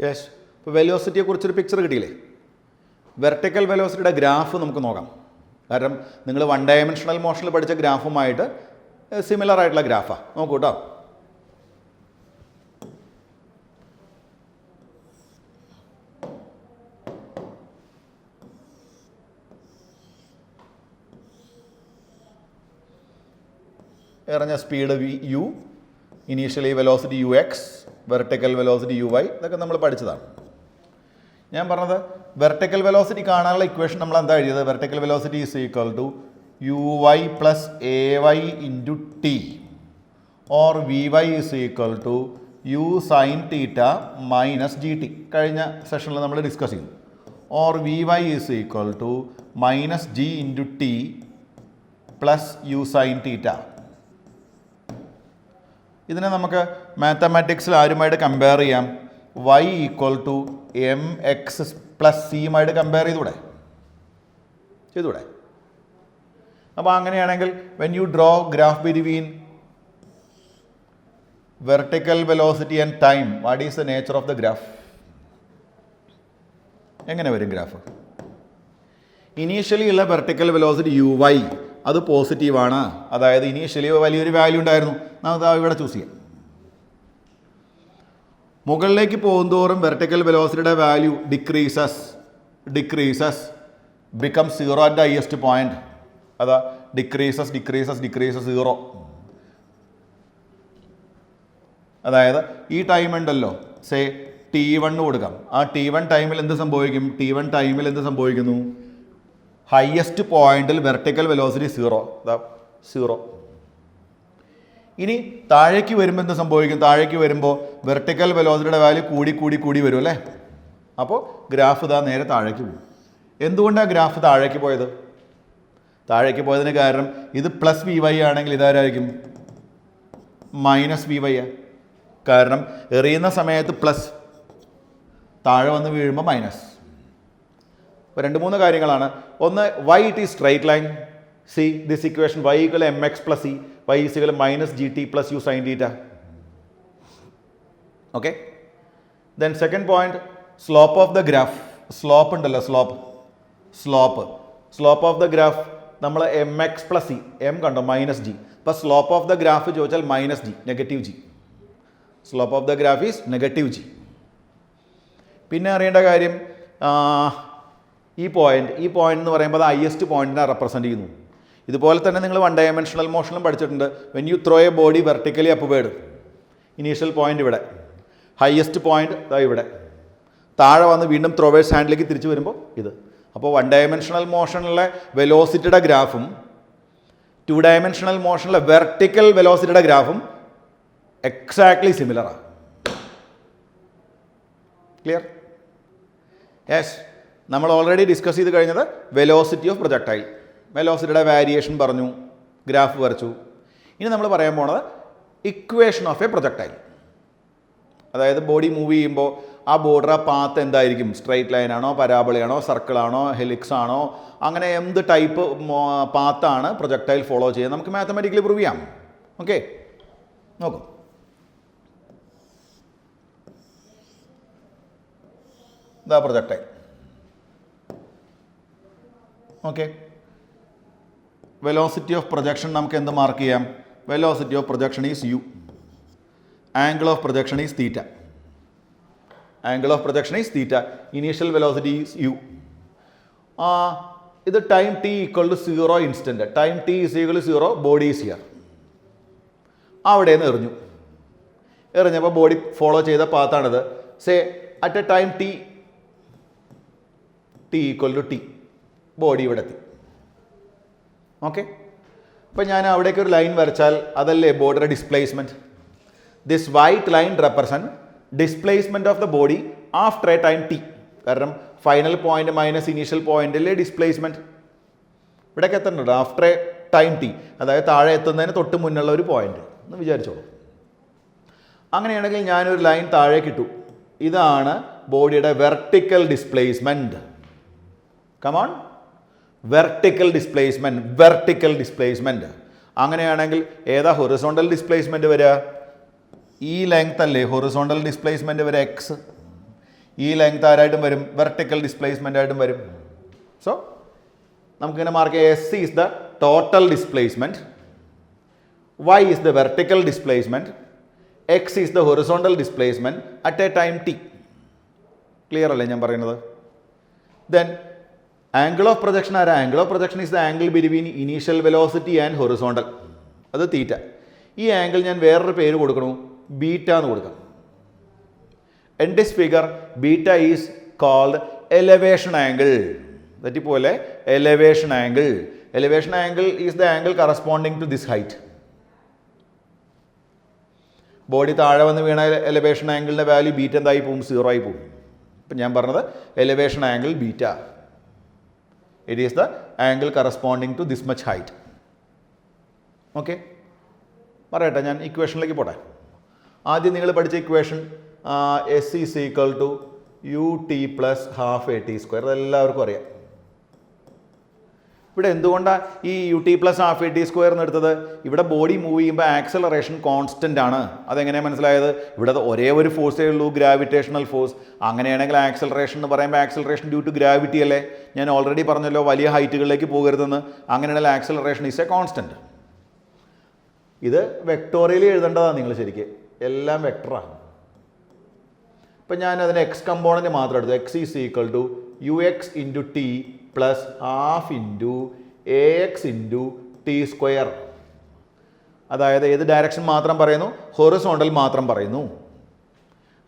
Yes. ഇപ്പോൾ വെലോസിറ്റിയെക്കുറിച്ചൊരു picture കിട്ടിയില്ലേ? Vertical വെലോസിറ്റിയുടെ graph നമുക്ക് നോക്കാം. കാരണം നിങ്ങൾ വൺ ഡയമെൻഷണൽ മോഷനിൽ പഠിച്ച ഗ്രാഫുമായിട്ട് സിമിലർ ആയിട്ടുള്ള ഗ്രാഫാണ്. നോക്കൂ കേട്ടോ. എറിഞ്ഞ speed u, initially velocity ux, vertical velocity uy, ഇതൊക്കെ നമ്മൾ പഠിച്ചതാണ്. ഞാൻ പറഞ്ഞത് വെർട്ടിക്കൽ വെലോസിറ്റി കാണാനുള്ള ഇക്വേഷൻ നമ്മൾ എന്താ എഴുതിയത്? Vertical velocity is equal to uy plus ay into T, or vy is equal to u sine theta minus G T. കഴിഞ്ഞ സെഷനിൽ നമ്മൾ ഡിസ്കസ് ചെയ്തു. Or vy is equal to minus G into T plus u sine theta. ഇതിനെ നമുക്ക് മാത്തമാറ്റിക്സിൽ ആരുമായിട്ട് compare ചെയ്യാം? y equal to M X plus സിയുമായിട്ട് കമ്പയർ ചെയ്തൂടെ? അപ്പോൾ അങ്ങനെയാണെങ്കിൽ when you draw graph between vertical velocity and time, what is the nature of the graph? എങ്ങനെ വരും ഗ്രാഫ്? ഇനീഷ്യലി ഉള്ള വെർട്ടിക്കൽ വെലോസിറ്റി uy അത് പോസിറ്റീവാണ്. അതായത് ഇനീഷ്യലി വലിയൊരു വാല്യൂ ഉണ്ടായിരുന്നു. നമുക്ക് ഇവിടെ ചൂസ് ചെയ്യാം. മുകളിലേക്ക് പോകുന്തോറും വെർട്ടിക്കൽ വെലോസിറ്റിയുടെ value decreases become 0 at the highest point. അതാ ഡിക്രീസസ് 0. അതായത് ഈ ടൈം ഉണ്ടല്ലോ, സേ T1 കൊടുക്കാം. ആ T1 ടൈമിൽ എന്ത് സംഭവിക്കുന്നു? ഹയസ്റ്റ് പോയിന്റിൽ വെർട്ടിക്കൽ വെലോസിറ്റി 0. ഇനി താഴേക്ക് വരുമ്പോൾ എന്ത് സംഭവിക്കും? താഴേക്ക് വരുമ്പോൾ വെർട്ടിക്കൽ വെലോസിറ്റിയുടെ വാല്യൂ കൂടി വരും അല്ലേ? അപ്പോൾ ഗ്രാഫ് ഇതാ നേരെ താഴേക്ക് പോകും. എന്തുകൊണ്ടാണ് ഗ്രാഫ് താഴേക്ക് പോയത്? താഴേക്ക് പോയതിന് കാരണം ഇത് പ്ലസ് vy ആണെങ്കിൽ ഇതാരായിരിക്കും? Minus vy. കാരണം എറിയുന്ന സമയത്ത് പ്ലസ്, താഴെ വന്ന് വീഴുമ്പോൾ മൈനസ്. ഇപ്പോൾ 2-3 കാര്യങ്ങളാണ്. ഒന്ന്, y it is straight line. See this equation, y equal mx plus c, y is equal minus gt plus u sin theta. Okay. Then second point, slope of the graph. Slope ഉണ്ടല്ലോ, slope of the graph നമ്മൾ mx plus c, m കണ്ടോ minus g. അപ്പോൾ slope of the graph ചോദിച്ചാൽ minus g, negative g. Slope of the graph is negative g. പിന്നെ അറിയേണ്ട കാര്യം, ഈ point എന്ന് പറയുമ്പോൾ അത് ഹയസ്റ്റ് പോയിന്റിനെ റെപ്രസെൻറ്റ് ചെയ്യുന്നു. ഇതുപോലെ തന്നെ നിങ്ങൾ വൺ ഡയമെൻഷണൽ മോഷനിലും പഠിച്ചിട്ടുണ്ട്. When you throw A body vertically upward, initial point ഇവിടെ, ഹയസ്റ്റ് പോയിന്റ് ഇവിടെ, താഴെ വന്ന് വീണ്ടും ത്രോവേഴ്സ് ഹാൻഡിലേക്ക് തിരിച്ചു വരുമ്പോൾ ഇത്. അപ്പോൾ വൺ ഡയമെൻഷണൽ മോഷനിലെ വെലോസിറ്റിയുടെ ഗ്രാഫും 2 ഡയമെൻഷണൽ മോഷനിലെ വെർട്ടിക്കൽ വെലോസിറ്റിയുടെ ഗ്രാഫും എക്സാക്ട്ലി സിമിലറാണ്. ക്ലിയർ? യെസ്. നമ്മൾ ഓൾറെഡി ഡിസ്കസ് ചെയ്ത് കഴിഞ്ഞത് വെലോസിറ്റി ഓഫ് പ്രൊജക്ടൈൽ. വെലോസിറ്റിയുടെ വാരിയേഷൻ പറഞ്ഞു, ഗ്രാഫ് വരച്ചു. ഇനി നമ്മൾ പറയാൻ പോണത് ഇക്വേഷൻ ഓഫ് എ പ്രൊജക്ടൈൽ. അതായത് ബോഡി മൂവ് ചെയ്യുമ്പോൾ ആ ബോർഡർ, ആ പാത്ത് എന്തായിരിക്കും? സ്ട്രൈറ്റ് ലൈൻ ആണോ, പരാബോളയാണോ, സർക്കിൾ ആണോ, ഹെലിക്സ് ആണോ, അങ്ങനെ എന്ത് ടൈപ്പ് പാത്താണ് പ്രൊജക്ടൈൽ ഫോളോ ചെയ്യുന്നത് നമുക്ക് മാത്തമാറ്റിക്കലി പ്രൂവ് ചെയ്യാം. ഓക്കെ, നോക്കൂ. ഇതാ projectile. Okay, velocity of projection നമുക്ക് എന്ത് മാർക്ക് ചെയ്യാം? Velocity of projection is u, angle of projection is theta. Initial velocity is u. ഇത് time t equal to 0 instant. Time t is equal to 0, body is here. അവിടെ നിന്ന് എറിഞ്ഞപ്പോൾ body follow ചെയ്ത പാത്താണിത്. Say at a time t equal to t, body ഇവിടെ എത്തി. Okay, അപ്പം ഞാൻ അവിടേക്ക് ഒരു ലൈൻ വരച്ചാൽ അതല്ലേ ബോഡിയുടെ displacement. This white line represent displacement of the body after A time t. കാരണം ഫൈനൽ പോയിന്റ് മൈനസ് ഇനീഷ്യൽ പോയിന്റിലെ ഡിസ്പ്ലേസ്മെൻറ്റ് ഇവിടേക്ക് എത്തേണ്ടത് ആഫ്റ്റർ എ ടൈം t, അതായത് താഴെ എത്തുന്നതിന് തൊട്ട് മുന്നുള്ള ഒരു പോയിന്റ് എന്ന് വിചാരിച്ചോളൂ. അങ്ങനെയാണെങ്കിൽ ഞാനൊരു ലൈൻ താഴേക്ക് ഇട്ടു. ഇതാണ് ബോഡിയുടെ vertical displacement. Come on, vertical displacement. അങ്ങനെയാണെങ്കിൽ ഏതാ ഹൊറിസോണ്ടൽ ഡിസ്പ്ലേസ്മെൻറ്റ് വരിക? ഈ ലെങ്ത് അല്ലേ ഹൊറിസോണ്ടൽ ഡിസ്പ്ലേസ്മെൻറ്റ് വരിക, എക്സ്. ഈ ലെങ്ത് ആരായിട്ടും വരും, വെർട്ടിക്കൽ ഡിസ്പ്ലേസ്മെൻ്റ് ആയിട്ടും വരും. സോ നമുക്കിങ്ങനെ മാർക്ക് ചെയ്യാം, s is the total displacement, y is the vertical displacement, x is the horizontal displacement at a time t. Clear അല്ലേ ഞാൻ പറയുന്നത്? ദെൻ ആംഗിൾ ഓഫ് പ്രൊജക്ഷൻ ആരാ? Angle of projection is the angle between initial velocity and horizontal, അത് തീറ്റ. ഈ angle ഞാൻ വേറൊരു പേര് കൊടുക്കണു, beta എന്ന് കൊടുക്കാം. In this figure, beta is called elevation angle. തെറ്റിപ്പോലെ elevation angle. Elevation angle is the angle corresponding to this height. Body താഴെ വന്ന് വീണ എലവേഷൻ ആംഗിളിൻ്റെ വാല്യൂ ബീറ്റ എന്തായി പോവും? 0 ആയി പോവും. ഇപ്പം ഞാൻ പറഞ്ഞത് elevation angle beta. It is the angle corresponding to this much height. Okay, പറയട്ടെ, ഞാൻ ഇക്വേഷനിലേക്ക് പോട്ടെ. ആദ്യം നിങ്ങൾ പഠിച്ച equation s is equal to u t plus half a t square, അതെല്ലാവർക്കും അറിയാം. ഇവിടെ എന്തുകൊണ്ടാണ് ഈ u t plus half a t square എന്ന് എടുത്തത്? ഇവിടെ ബോഡി മൂവ് ചെയ്യുമ്പോൾ ആക്സലറേഷൻ കോൺസ്റ്റൻ്റ് ആണ്. അതെങ്ങനെയാണ് മനസ്സിലായത്? ഇവിടെ ഒരേ ഒരു ഫോഴ്സേ ഉള്ളൂ, ഗ്രാവിറ്റേഷണൽ ഫോഴ്സ്. അങ്ങനെയാണെങ്കിൽ ആക്സലറേഷൻ എന്ന് പറയുമ്പോൾ ആക്സലറേഷൻ ഡ്യൂ ടു ഗ്രാവിറ്റി അല്ലേ? ഞാൻ ഓൾറെഡി പറഞ്ഞല്ലോ വലിയ ഹൈറ്റുകളിലേക്ക് പോകരുതെന്ന്. അങ്ങനെയാണെങ്കിൽ ആക്സലറേഷൻ ഈസ് എ കോൺസ്റ്റൻറ്റ്. ഇത് വെക്ടോറിയലി എഴുതേണ്ടതാണ് നിങ്ങൾ ശരിക്കും, എല്ലാം വെക്ടറാണ്. ഇപ്പം ഞാൻ അതിന് എക്സ് കമ്പോണൻറ്റ് മാത്രം എടുത്തു. X is equal to u x into T plus half into a x into T square. അതായത് ഏത് ഡയറക്ഷൻ മാത്രം പറയുന്നു? ഹൊറിസോണ്ടൽ മാത്രം പറയുന്നു.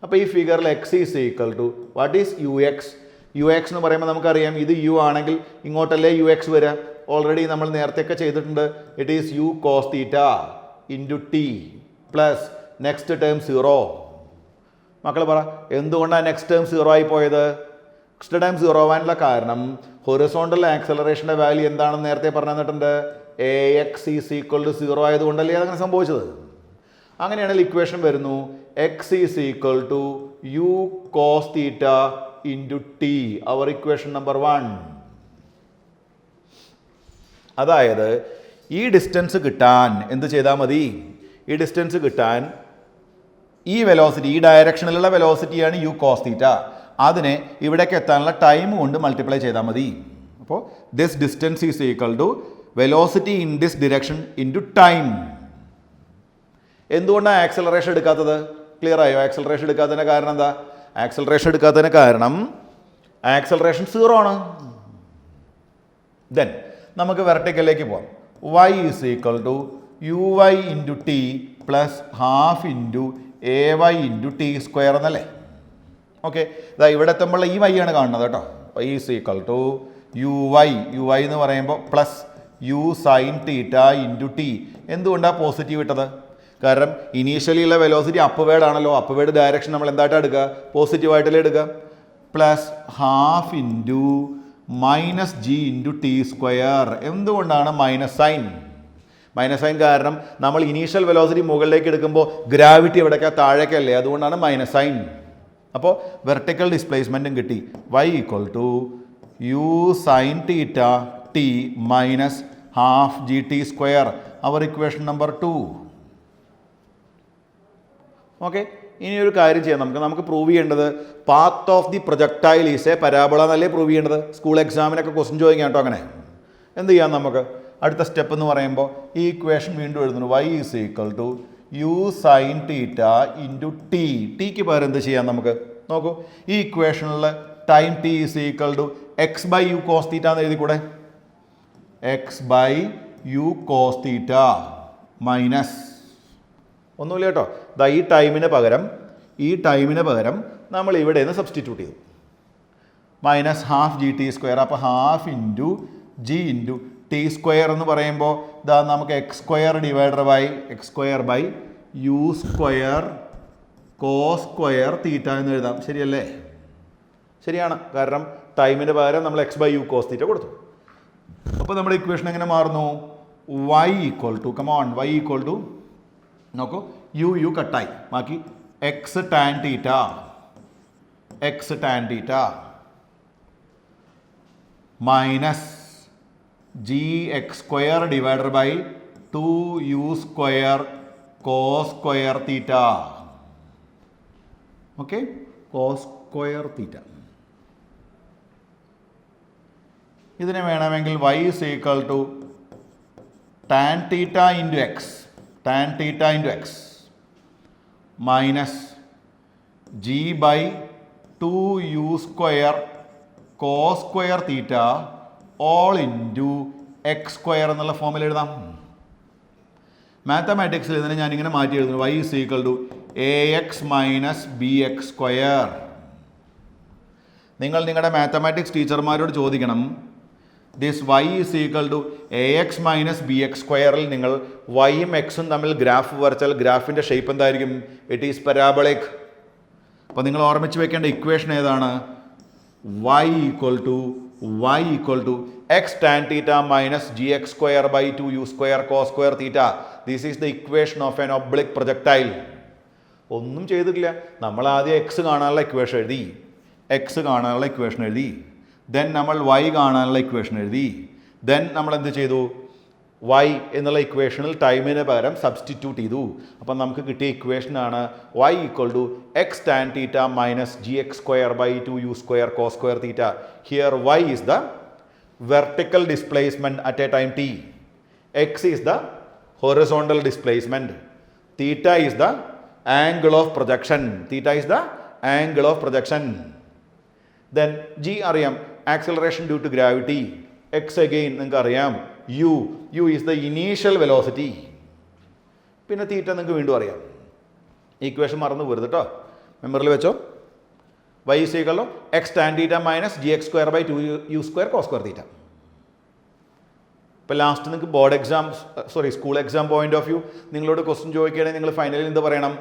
അപ്പോൾ ഈ ഫിഗറിൽ X is equal to what is U X? U X എന്ന് പറയുമ്പോൾ നമുക്കറിയാം ഇത് യു ആണെങ്കിൽ ഇങ്ങോട്ടല്ലേ യു എക്സ് വരിക. ഓൾറെഡി നമ്മൾ നേരത്തെയൊക്കെ ചെയ്തിട്ടുണ്ട്. It is U cos theta into T plus next term 0. മക്കൾ പറ, എന്തുകൊണ്ടാണ് നെക്സ്റ്റ് ടേം 0 ആയി പോയത്? നെക്സ്റ്റ് ടേം 0 ആവാനുള്ള കാരണം ഹൊറിസോണ്ടൽ ആക്സലറേഷൻ്റെ വാല്യൂ എന്താണെന്ന് നേരത്തെ പറഞ്ഞു തന്നിട്ടുണ്ട്. A x is equal to 0 ആയതുകൊണ്ടല്ലേ അതങ്ങനെ സംഭവിച്ചത്. അങ്ങനെയാണെങ്കിൽ ഇക്വേഷൻ വരുന്നു x is equal to u cos theta into t, our equation number 1. അതായത് ഈ ഡിസ്റ്റൻസ് കിട്ടാൻ എന്ത് ചെയ്താൽ മതി? ഈ ഡിസ്റ്റൻസ് കിട്ടാൻ ഈ വെലോസിറ്റി, ഈ ഡയറക്ഷനിലുള്ള വെലോസിറ്റിയാണ് യു കോസ് തീറ്റ, അതിനെ ഇവിടേക്ക് എത്താനുള്ള ടൈം കൊണ്ട് മൾട്ടിപ്ലൈ ചെയ്താൽ മതി. അപ്പോൾ this distance is equal to velocity in this direction into time. എന്തുകൊണ്ടാണ് ആക്സലറേഷൻ എടുക്കാത്തത്? ക്ലിയർ ആയോ? ആക്സലറേഷൻ എടുക്കാത്തതിൻ്റെ കാരണം എന്താ? ആക്സലറേഷൻ എടുക്കാത്തതിന് കാരണം ആക്സലറേഷൻ 0 ആണ്. ദെൻ നമുക്ക് വെർട്ടിക്കലിലേക്ക് പോകാം. y is equal to U Y into T plus half into A Y into T square എന്നല്ലേ? ഓക്കെ, ഇതാ ഇവിടെ എത്തുമ്പോൾ ഈ വൈ ആണ് കാണുന്നത് കേട്ടോ. y is equal to U y എന്ന് പറയുമ്പോൾ plus u sine theta into t. എന്തുകൊണ്ടാണ് പോസിറ്റീവ് ഇട്ടത്? കാരണം ഇനീഷ്യലി ഉള്ള വെലോസിറ്റി അപ്വേഡ് ആണല്ലോ. അപ്വേഡ് ഡയറക്ഷൻ നമ്മൾ എന്തായിട്ടാണ് എടുക്കുക? പോസിറ്റീവായിട്ടല്ലേ എടുക്കുക. Plus half into minus G into T square. എന്തുകൊണ്ടാണ് മൈനസ് സൈൻ? മൈനസ് സൈൻ കാരണം നമ്മൾ ഇനീഷ്യൽ വെലോസിറ്റി മുകളിലേക്ക് എടുക്കുമ്പോൾ ഗ്രാവിറ്റി എവിടേക്കാ? താഴേക്കല്ലേ, അതുകൊണ്ടാണ് മൈനസ് സൈൻ. അപ്പോൾ വെർട്ടിക്കൽ ഡിസ്പ്ലേസ്മെൻറ്റും കിട്ടി. y equal to U sine theta t minus half G T square, our equation number 2. Okay, ഇനി ഒരു കാര്യം ചെയ്യാം. നമുക്ക് പ്രൂവ് ചെയ്യേണ്ടത് path of the projectile is a parabola എന്നല്ലേ പ്രൂവ് ചെയ്യേണ്ടത്. സ്കൂൾ എക്സാമിനൊക്കെ ക്വസ്റ്റ്യൻ ചോദിക്കാം കേട്ടോ. അങ്ങനെ എന്ത് ചെയ്യാം? നമുക്ക് അടുത്ത സ്റ്റെപ്പ് എന്ന് പറയുമ്പോൾ ഈ ഇക്വേഷൻ വീണ്ടും എഴുതുന്നു. y is equal to U sine theta into T. ടിക്ക് പകരം എന്ത് ചെയ്യാം നമുക്ക്? നോക്കൂ, ഈ ഇക്വേഷനിൽ time T is equal to X by U cos theta എന്ന് എഴുതിക്കൂടെ? X by U cos theta minus ഒന്നുമില്ല കേട്ടോ. ദാ ഈ ടൈമിന് പകരം നമ്മൾ ഇവിടെ നിന്ന് സബ്സ്റ്റിറ്റ്യൂട്ട് ചെയ്തു. Minus half G T square. അപ്പോൾ half into G into T square എന്ന് പറയുമ്പോൾ ഇതാ നമുക്ക് X square divider by X square by U square cos square theta എന്ന് എഴുതാം. ശരിയല്ലേ? ശരിയാണ്, കാരണം ടൈമിന് പകരം നമ്മൾ X by U cos theta കൊടുത്തു. അപ്പോൾ നമ്മുടെ ഇക്വേഷൻ എങ്ങനെ മാറുന്നു? y equal to y equal to നോക്കൂ, യു കട്ടായി, ബാക്കി X tan theta minus G X square divider by 2u square cos square theta. Okay, cos square theta. ഇതിനെ വേണമെങ്കിൽ y is equal to tan theta into x minus g by 2u square cos square theta all into x square എന്നുള്ള ഫോമിൽ എഴുതാം. മാത്തമാറ്റിക്സിൽ ഇതിനെ ഞാനിങ്ങനെ മാറ്റി എഴുതുന്നു. y is equal to ax minus bx square. നിങ്ങൾ നിങ്ങളുടെ മാത്തമാറ്റിക്സ് ടീച്ചർമാരോട് ചോദിക്കണം, this y is equal to ax minus bx സ്ക്വയറിൽ നിങ്ങൾ yയും എക്സും തമ്മിൽ ഗ്രാഫ് വരച്ചാൽ ഗ്രാഫിൻ്റെ ഷേപ്പ് എന്തായിരിക്കും? It is parabolic. അപ്പോൾ നിങ്ങൾ ഓർമ്മിച്ച് വെക്കേണ്ട ഇക്വേഷൻ ഏതാണ്? y equal to x tan theta minus gx square by 2u square cos square theta. This is the equation of an oblique projectile. ഒന്നും ചെയ്തിട്ടില്ല. നമ്മൾ ആദ്യം എക്സ് കാണാനുള്ള ഇക്വേഷൻ എഴുതി, ദെൻ നമ്മൾ y കാണാനുള്ള ഇക്വേഷൻ എഴുതി, ദെൻ നമ്മൾ എന്ത് ചെയ്തു? y എന്നുള്ള ഇക്വേഷനിൽ ടൈമിന് പകരം സബ്സ്റ്റിറ്റ്യൂട്ട് ചെയ്തു. അപ്പം നമുക്ക് കിട്ടിയ ഇക്വേഷനാണ് y equal to x tan theta minus gx square by 2u square cos square theta. Here y is the vertical displacement at a time t, x is the horizontal displacement, theta is the angle of projection. Then g അറിയാം, acceleration due to gravity. x again നിങ്ങൾക്ക് അറിയാം, u is the initial velocity. പിന്നെ തീറ്റ നിങ്ങൾക്ക് വീണ്ടും അറിയാം. Equation മറന്നു പോരുത് കേട്ടോ, മെമ്മറിൽ വെച്ചോ. y is equal to x tan theta minus gx square by 2u square cos square theta. ഇപ്പോൾ ലാസ്റ്റ് നിങ്ങൾക്ക് school exam point of view നിങ്ങളോട് ക്വസ്റ്റ്യൻ ചോദിക്കുകയാണെങ്കിൽ നിങ്ങൾ ഫൈനലിൽ എന്ത് പറയണം?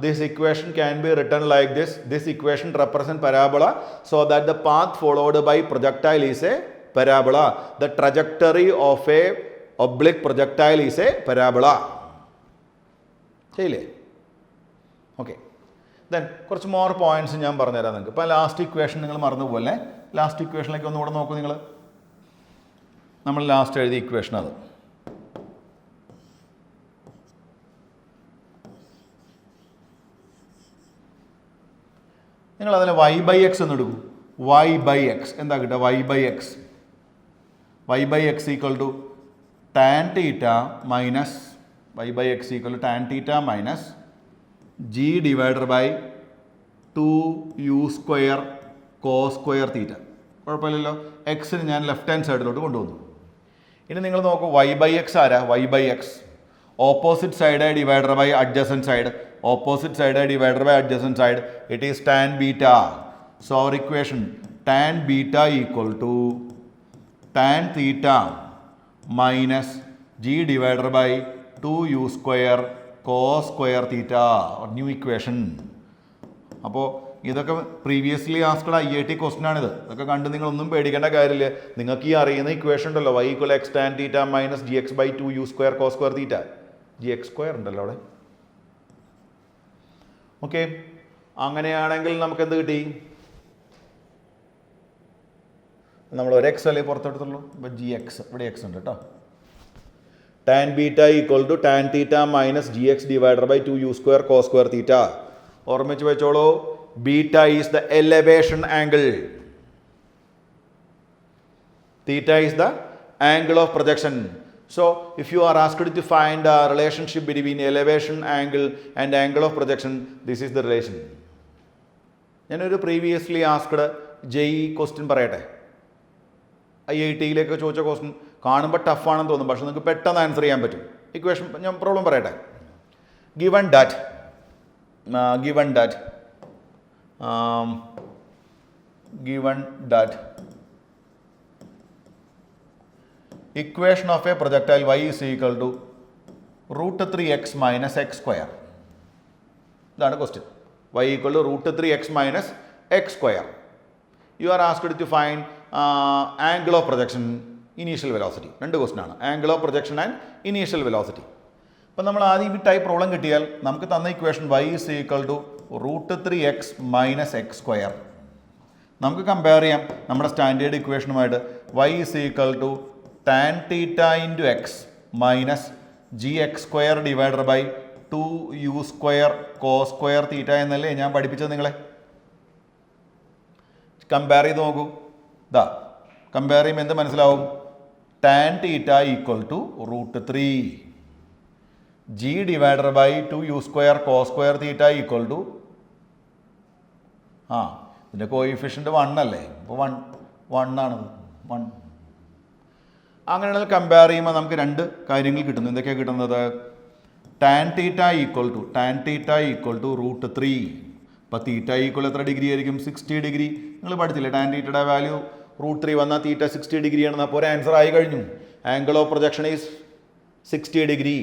This equation can be written like this. This equation represents parabola so that the path followed by projectile is a parabola. The trajectory of a oblique projectile is a parabola. ശരിയല്ലേ? Okay, then കുറച്ച് more points ഞാൻ പറഞ്ഞുതരാം നിങ്ങൾക്ക്. ഇപ്പോൾ last equation നിങ്ങൾ മറന്നു പോലെ, last ഇക്വേഷനിലേക്ക് ഒന്നുകൂടെ നോക്കൂ നിങ്ങൾ. നമ്മൾ ലാസ്റ്റ് എഴുതിയ ഇക്വേഷൻ അത്. നിങ്ങൾ അതിൽ y ബൈ എക്സ് എന്ന് എടുക്കും. y ബൈ എക്സ് എന്താ കിട്ടുക? y by x equal to tan theta minus g divided by 2u square cos square theta. കുഴപ്പമില്ലല്ലോ. എക്സിന് ഞാൻ ലെഫ്റ്റ് ഹാൻഡ് സൈഡിലോട്ട് കൊണ്ടുവന്നു. ഇനി നിങ്ങൾ നോക്കൂ, y ബൈ എക്സ് ആരാ? y by x opposite side divided by adjacent side. It is tan beta. So our equation tan beta equal to tan theta minus g divided by 2u square cos square theta. New equation. അപ്പോൾ ഇതൊക്കെ previously asked IIT question ആണിത്. ഇതൊക്കെ കണ്ട് നിങ്ങളൊന്നും പേടിക്കേണ്ട കാര്യമില്ല. നിങ്ങൾക്ക് ഈ അറിയുന്ന ഇക്വേഷൻ ഉണ്ടല്ലോ, y equal x tan theta minus gx by 2u square cos square theta. gx square ഉണ്ടല്ലോ അവിടെ. ഓക്കെ, അങ്ങനെയാണെങ്കിൽ നമുക്ക് എന്ത് കിട്ടി? നമ്മൾ ഒരു എക്സ് അല്ലേ പുറത്തെടുത്തുള്ളൂ. ഇപ്പോൾ ജി എക്സ്, ഇവിടെ എക്സ് ഉണ്ട് കേട്ടോ. Tan beta equal to tan theta minus G X divider by 2u square cos square theta. ഓർമ്മിച്ച് വെച്ചോളൂ, beta is the elevation angle, theta is the angle of projection. So, if you are asked to find a relationship between elevation angle and angle of projection, this is the relation. ഞാനൊരു previously asked JEE question പറയട്ടെ. IIT-യിലേക്ക് ചോദിച്ച question കാണുമ്പോൾ ടഫാണെന്ന് തോന്നും, പക്ഷെ നിങ്ങൾക്ക് പെട്ടെന്ന് answer ചെയ്യാൻ പറ്റും. ഇക്വേഷൻ ഞാൻ പ്രോബ്ലം പറയട്ടെ. Given that equation of a projectile y is equal to root 3x minus x square. ഇതാണ് question. y equal to root 3x minus x square. You are asked to find angle of projection, initial velocity. രണ്ട് question ആണ്, angle of projection and initial velocity. അപ്പം നമ്മൾ ആദ്യം ഈ type problem കിട്ടിയാൽ നമുക്ക് തന്ന equation y is equal to root 3x minus x square. നമുക്ക് കമ്പയർ ചെയ്യാം നമ്മുടെ standard ഇക്വേഷനുമായിട്ട്. y is equal to tan theta into x minus gx square divided by 2u² cos² തീറ്റ എന്നല്ലേ ഞാൻ പഠിപ്പിച്ചത് നിങ്ങളെ. കമ്പയർ ചെയ്ത് നോക്കൂ. ഇതാ കമ്പയർ ചെയ്യുമ്പോൾ എന്ത് മനസ്സിലാവും? tan theta equal to √3 g divided by 2u² cos² theta equal to ഇതിൻ്റെ കോയിഫിഷ്യൻ്റ് 1 അല്ലേ? അപ്പോൾ 1 ആണ് 1. അങ്ങനെയാണെങ്കിൽ കമ്പയർ ചെയ്യുമ്പോൾ നമുക്ക് രണ്ട് കാര്യങ്ങൾ കിട്ടുന്നു. എന്തൊക്കെയാണ് കിട്ടുന്നത്? tan theta equal to √3. അപ്പോൾ തീറ്റ ഈക്വൽ എത്ര ഡിഗ്രി ആയിരിക്കും? 60 ഡിഗ്രി. നിങ്ങൾ പഠിച്ചില്ലേ tan തീറ്റയുടെ വാല്യൂ √3 വന്നാൽ തീറ്റ 60 ഡിഗ്രി ആണെന്ന്. അപ്പോൾ ഒരു ആൻസർ ആയി കഴിഞ്ഞു. Angle of projection is 60 degree.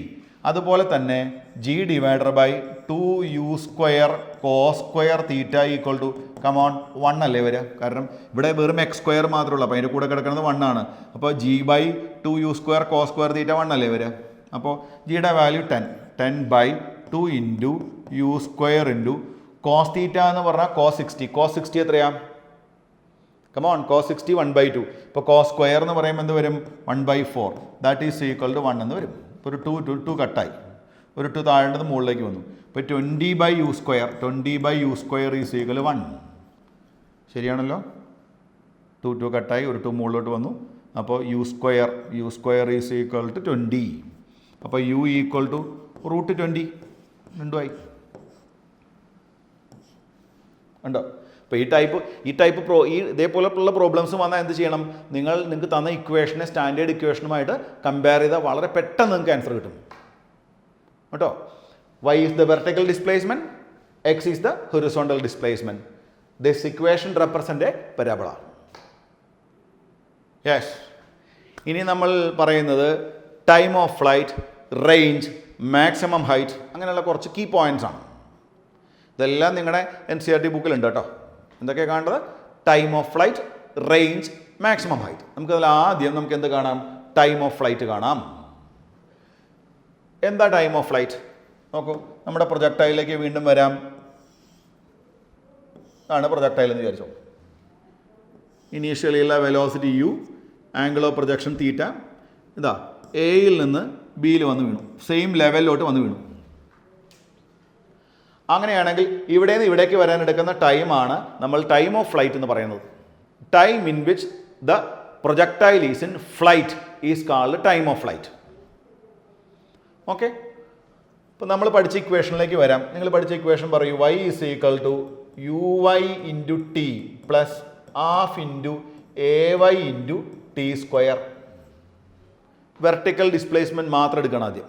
അതുപോലെ തന്നെ g divided by 2u² cos² theta equal to come on 1 അല്ലേ വരിക? കാരണം ഇവിടെ വെറും x² മാത്രമേ ഉള്ളൂ. അപ്പോൾ അതിൻ്റെ കൂടെ കിടക്കുന്നത് 1 ആണ്. അപ്പോൾ g ബൈ 2u² cos² തീറ്റ 1 അല്ലേ വരിക? അപ്പോൾ ജിയുടെ value 10 by 2 into u² into cos theta എന്ന് പറഞ്ഞാൽ cos 60 എത്രയാ? Come on cos 60 1/2. ഇപ്പോൾ cos² എന്ന് പറയുമ്പോൾ എന്ത് വരും? 1/4. ദാറ്റ് ഈസ് ഈക്വൽ ടു 1 എന്ന് വരും. ഇപ്പോൾ ഒരു 2 കട്ടായി, ഒരു 2 താഴേണ്ടത് മുകളിലേക്ക് വന്നു. ഇപ്പോൾ 20/u² ഈസ് ഈക്വൽ 1. ശരിയാണല്ലോ? 2 കട്ടായി, ഒരു 2 മുകളിലോട്ട് വന്നു. അപ്പോൾ u² ഈസ് ഈക്വൽ ടു 20. അപ്പോൾ u ഈക്വൽ ടു √20 രണ്ടുമായി ഉണ്ടോ? അപ്പോൾ ഇതേപോലെയുള്ള പ്രോബ്ലംസ് വന്നാൽ എന്ത് ചെയ്യണം? നിങ്ങൾക്ക് തന്ന ഇക്വേഷനെ സ്റ്റാൻഡേർഡ് ഇക്വേഷനുമായിട്ട് കമ്പയർ ചെയ്താൽ വളരെ പെട്ടെന്ന് നിങ്ങൾക്ക് ആൻസർ കിട്ടും കേട്ടോ. y is the vertical displacement, x is the horizontal displacement. This equation represent A parabola. Yes. ഇനി നമ്മൾ പറയുന്നത് time of flight, range, maximum height, അങ്ങനെയുള്ള കുറച്ച് കീ പോയിൻറ്റ്സ് ആണ്. ഇതെല്ലാം നിങ്ങളുടെ NCERT ബുക്കിലുണ്ട് കേട്ടോ. എന്തൊക്കെയാണ് കാണേണ്ടത്? Time of flight, range, maximum height. നമുക്കതിൽ ആദ്യം നമുക്ക് എന്ത് കാണാം? ടൈം ഓഫ് ഫ്ലൈറ്റ് കാണാം. എന്താ ടൈം ഓഫ് ഫ്ലൈറ്റ്? നോക്കൂ, നമ്മുടെ പ്രൊജക്ടൈലിലേക്ക് വീണ്ടും വരാം. ആണ് പ്രൊജക്ടൈൽ എന്ന് വിചാരിച്ചോ. ഇനീഷ്യലി ഉള്ള velocity u, angle of projection theta. ഇതാ എയിൽ നിന്ന് ബിയിൽ വന്ന് വീണു, സെയിം ലെവലിലോട്ട് വന്ന് വീണു. അങ്ങനെയാണെങ്കിൽ ഇവിടെ നിന്ന് ഇവിടേക്ക് വരാൻ എടുക്കുന്ന ടൈമാണ് നമ്മൾ ടൈം ഓഫ് ഫ്ലൈറ്റ് എന്ന് പറയുന്നത്. Time in which the projectile is in flight is called time of flight. Okay. അപ്പോൾ നമ്മൾ പഠിച്ച ഇക്വേഷനിലേക്ക് വരാം. നിങ്ങൾ പഠിച്ച ഇക്വേഷൻ പറയൂ. y is equal to uy into T plus half into ay into t². Vertical displacement മാത്രം എടുക്കണം ആദ്യം.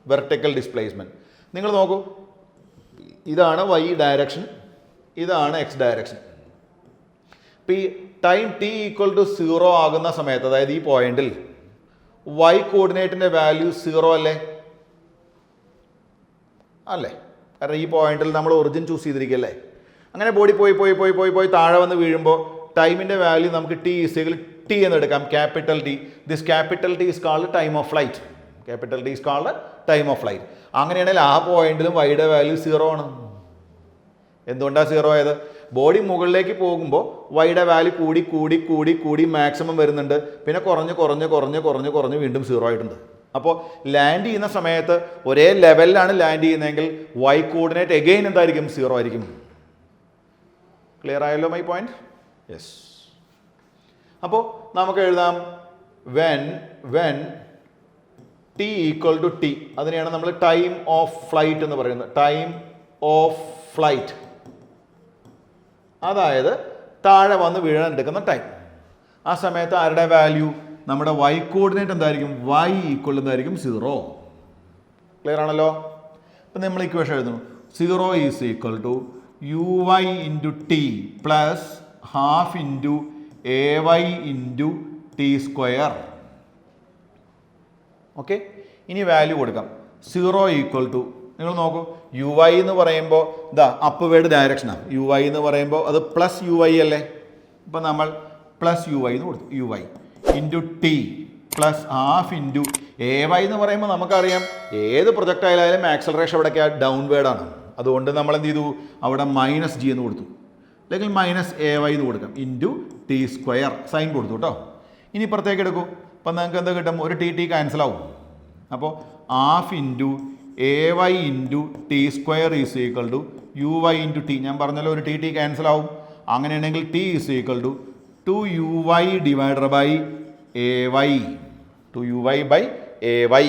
വെർട്ടിക്കൽ ഡിസ്പ്ലേസ്മെൻറ്റ് നിങ്ങൾ നോക്കൂ. ഇതാണ് y ഡയറക്ഷൻ, ഇതാണ് x ഡയറക്ഷൻ. ഇപ്പോൾ ഈ ടൈം t ഈക്വൽ ടു 0 ആകുന്ന സമയത്ത്, അതായത് ഈ പോയിന്റിൽ y കോർഡിനേറ്റിൻ്റെ വാല്യൂ 0 അല്ലേ? അല്ലേ? കാരണം ഈ പോയിന്റിൽ നമ്മൾ ഒറിജിൻ ചൂസ് ചെയ്തിരിക്കുകയല്ലേ. അങ്ങനെ ബോഡി പോയി താഴെ വന്ന് വീഴുമ്പോൾ ടൈമിൻ്റെ വാല്യൂ നമുക്ക് t എന്ന് എടുക്കാം, capital T. This capital T is called time of flight. Capital T is called time of flight. അങ്ങനെയാണെങ്കിൽ ആ പോയിന്റിലും വൈയുടെ വാല്യൂ 0 ആണ്. എന്തുകൊണ്ടാണ് 0 ആയത്? ബോഡി മുകളിലേക്ക് പോകുമ്പോൾ വൈയുടെ വാല്യൂ കൂടി മാക്സിമം വരുന്നുണ്ട്. പിന്നെ കുറഞ്ഞ് വീണ്ടും 0 ആയിട്ടുണ്ട്. അപ്പോൾ ലാൻഡ് ചെയ്യുന്ന സമയത്ത് ഒരേ ലെവലിലാണ് ലാൻഡ് ചെയ്യുന്നതെങ്കിൽ y കോർഡിനേറ്റ് എഗെയിൻ എന്തായിരിക്കും? 0 ആയിരിക്കും. ക്ലിയർ ആയല്ലോ മൈ പോയിന്റ്? യെസ്. അപ്പോൾ നമുക്ക് എഴുതാം when t equal to t. അതിനെയാണ് നമ്മൾ ടൈം ഓഫ് ഫ്ലൈറ്റ് എന്ന് പറയുന്നത്. ടൈം ഓഫ് ഫ്ലൈറ്റ്, അതായത് താഴെ വന്ന് വീഴാൻ എടുക്കുന്ന ടൈം. ആ സമയത്ത് ആരുടെ വാല്യൂ? നമ്മുടെ y കോർഡിനേറ്റ് എന്തായിരിക്കും? y ഈക്വൽ എന്തായിരിക്കും? 0. ക്ലിയർ ആണല്ലോ? അപ്പം നമ്മൾ ഇക്വേഷൻ എഴുതുന്നു. 0 is equal to uy into T plus half into ay into t². Okay. ഇനി വാല്യൂ കൊടുക്കാം. 0 ഈക്വൽ ടു, നിങ്ങൾ നോക്കൂ, uy എന്ന് പറയുമ്പോൾ ഇതാ അപ്വേർഡ് ഡയറക്ഷനാണ്. uy എന്ന് പറയുമ്പോൾ അത് പ്ലസ് uy അല്ലേ? ഇപ്പം നമ്മൾ പ്ലസ് uy എന്ന് കൊടുത്തു. uy into T plus half into ay എന്ന് പറയുമ്പോൾ നമുക്കറിയാം ഏത് പ്രൊജക്റ്റായാലും ആക്സലറേഷൻ എവിടേക്കാണ്? ഡൗൺവേർഡ് ആണ്. അതുകൊണ്ട് നമ്മൾ എന്ത് ചെയ്തു? അവിടെ -g എന്ന് കൊടുത്തു, അല്ലെങ്കിൽ -ay എന്ന് കൊടുക്കാം. ഇൻറ്റു t² സൈൻ കൊടുത്തു കേട്ടോ. ഇനി ഇപ്പുറത്തേക്ക് എടുക്കൂ. അപ്പം നിങ്ങൾക്ക് എന്താ കിട്ടും? ഒരു ടി ക്യാൻസൽ ആവും. അപ്പോൾ half into A Y into T square is equal to U Y into T. ഞാൻ പറഞ്ഞല്ലോ ഒരു ടി ക്യാൻസൽ ആവും. അങ്ങനെയാണെങ്കിൽ T is equal to 2u(y) divided by A Y. 2u(y) by A Y.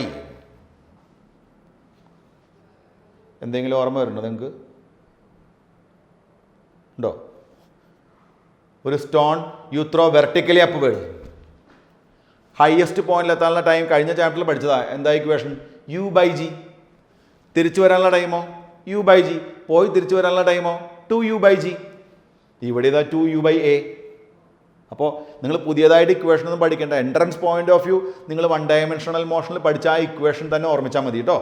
എന്തെങ്കിലും ഓർമ്മ വരുന്നുണ്ടോ നിങ്ങൾക്ക്? ഉണ്ടോ? ഒരു stone you throw vertically upward. Highest പോയിന്റിലെത്താനുള്ള ടൈം കഴിഞ്ഞ ചാപ്റ്ററിൽ പഠിച്ചതാ. എന്താ ഇക്വേഷൻ? U by G. തിരിച്ചു വരാനുള്ള ടൈമോ? U by G. പോയി തിരിച്ചു വരാനുള്ള ടൈമോ? 2u by G. ഇവിടെ ഇതാ 2u ബൈ എ. അപ്പോൾ നിങ്ങൾ പുതിയതായിട്ട് ഇക്വേഷൻ ഒന്നും പഠിക്കേണ്ട. എൻട്രൻസ് പോയിന്റ് ഓഫ് വ്യൂ നിങ്ങൾ 1 ഡയമെൻഷണൽ മോഷനിൽ പഠിച്ച ആ ഇക്വേഷൻ തന്നെ ഓർമ്മിച്ചാൽ മതി കേട്ടോ.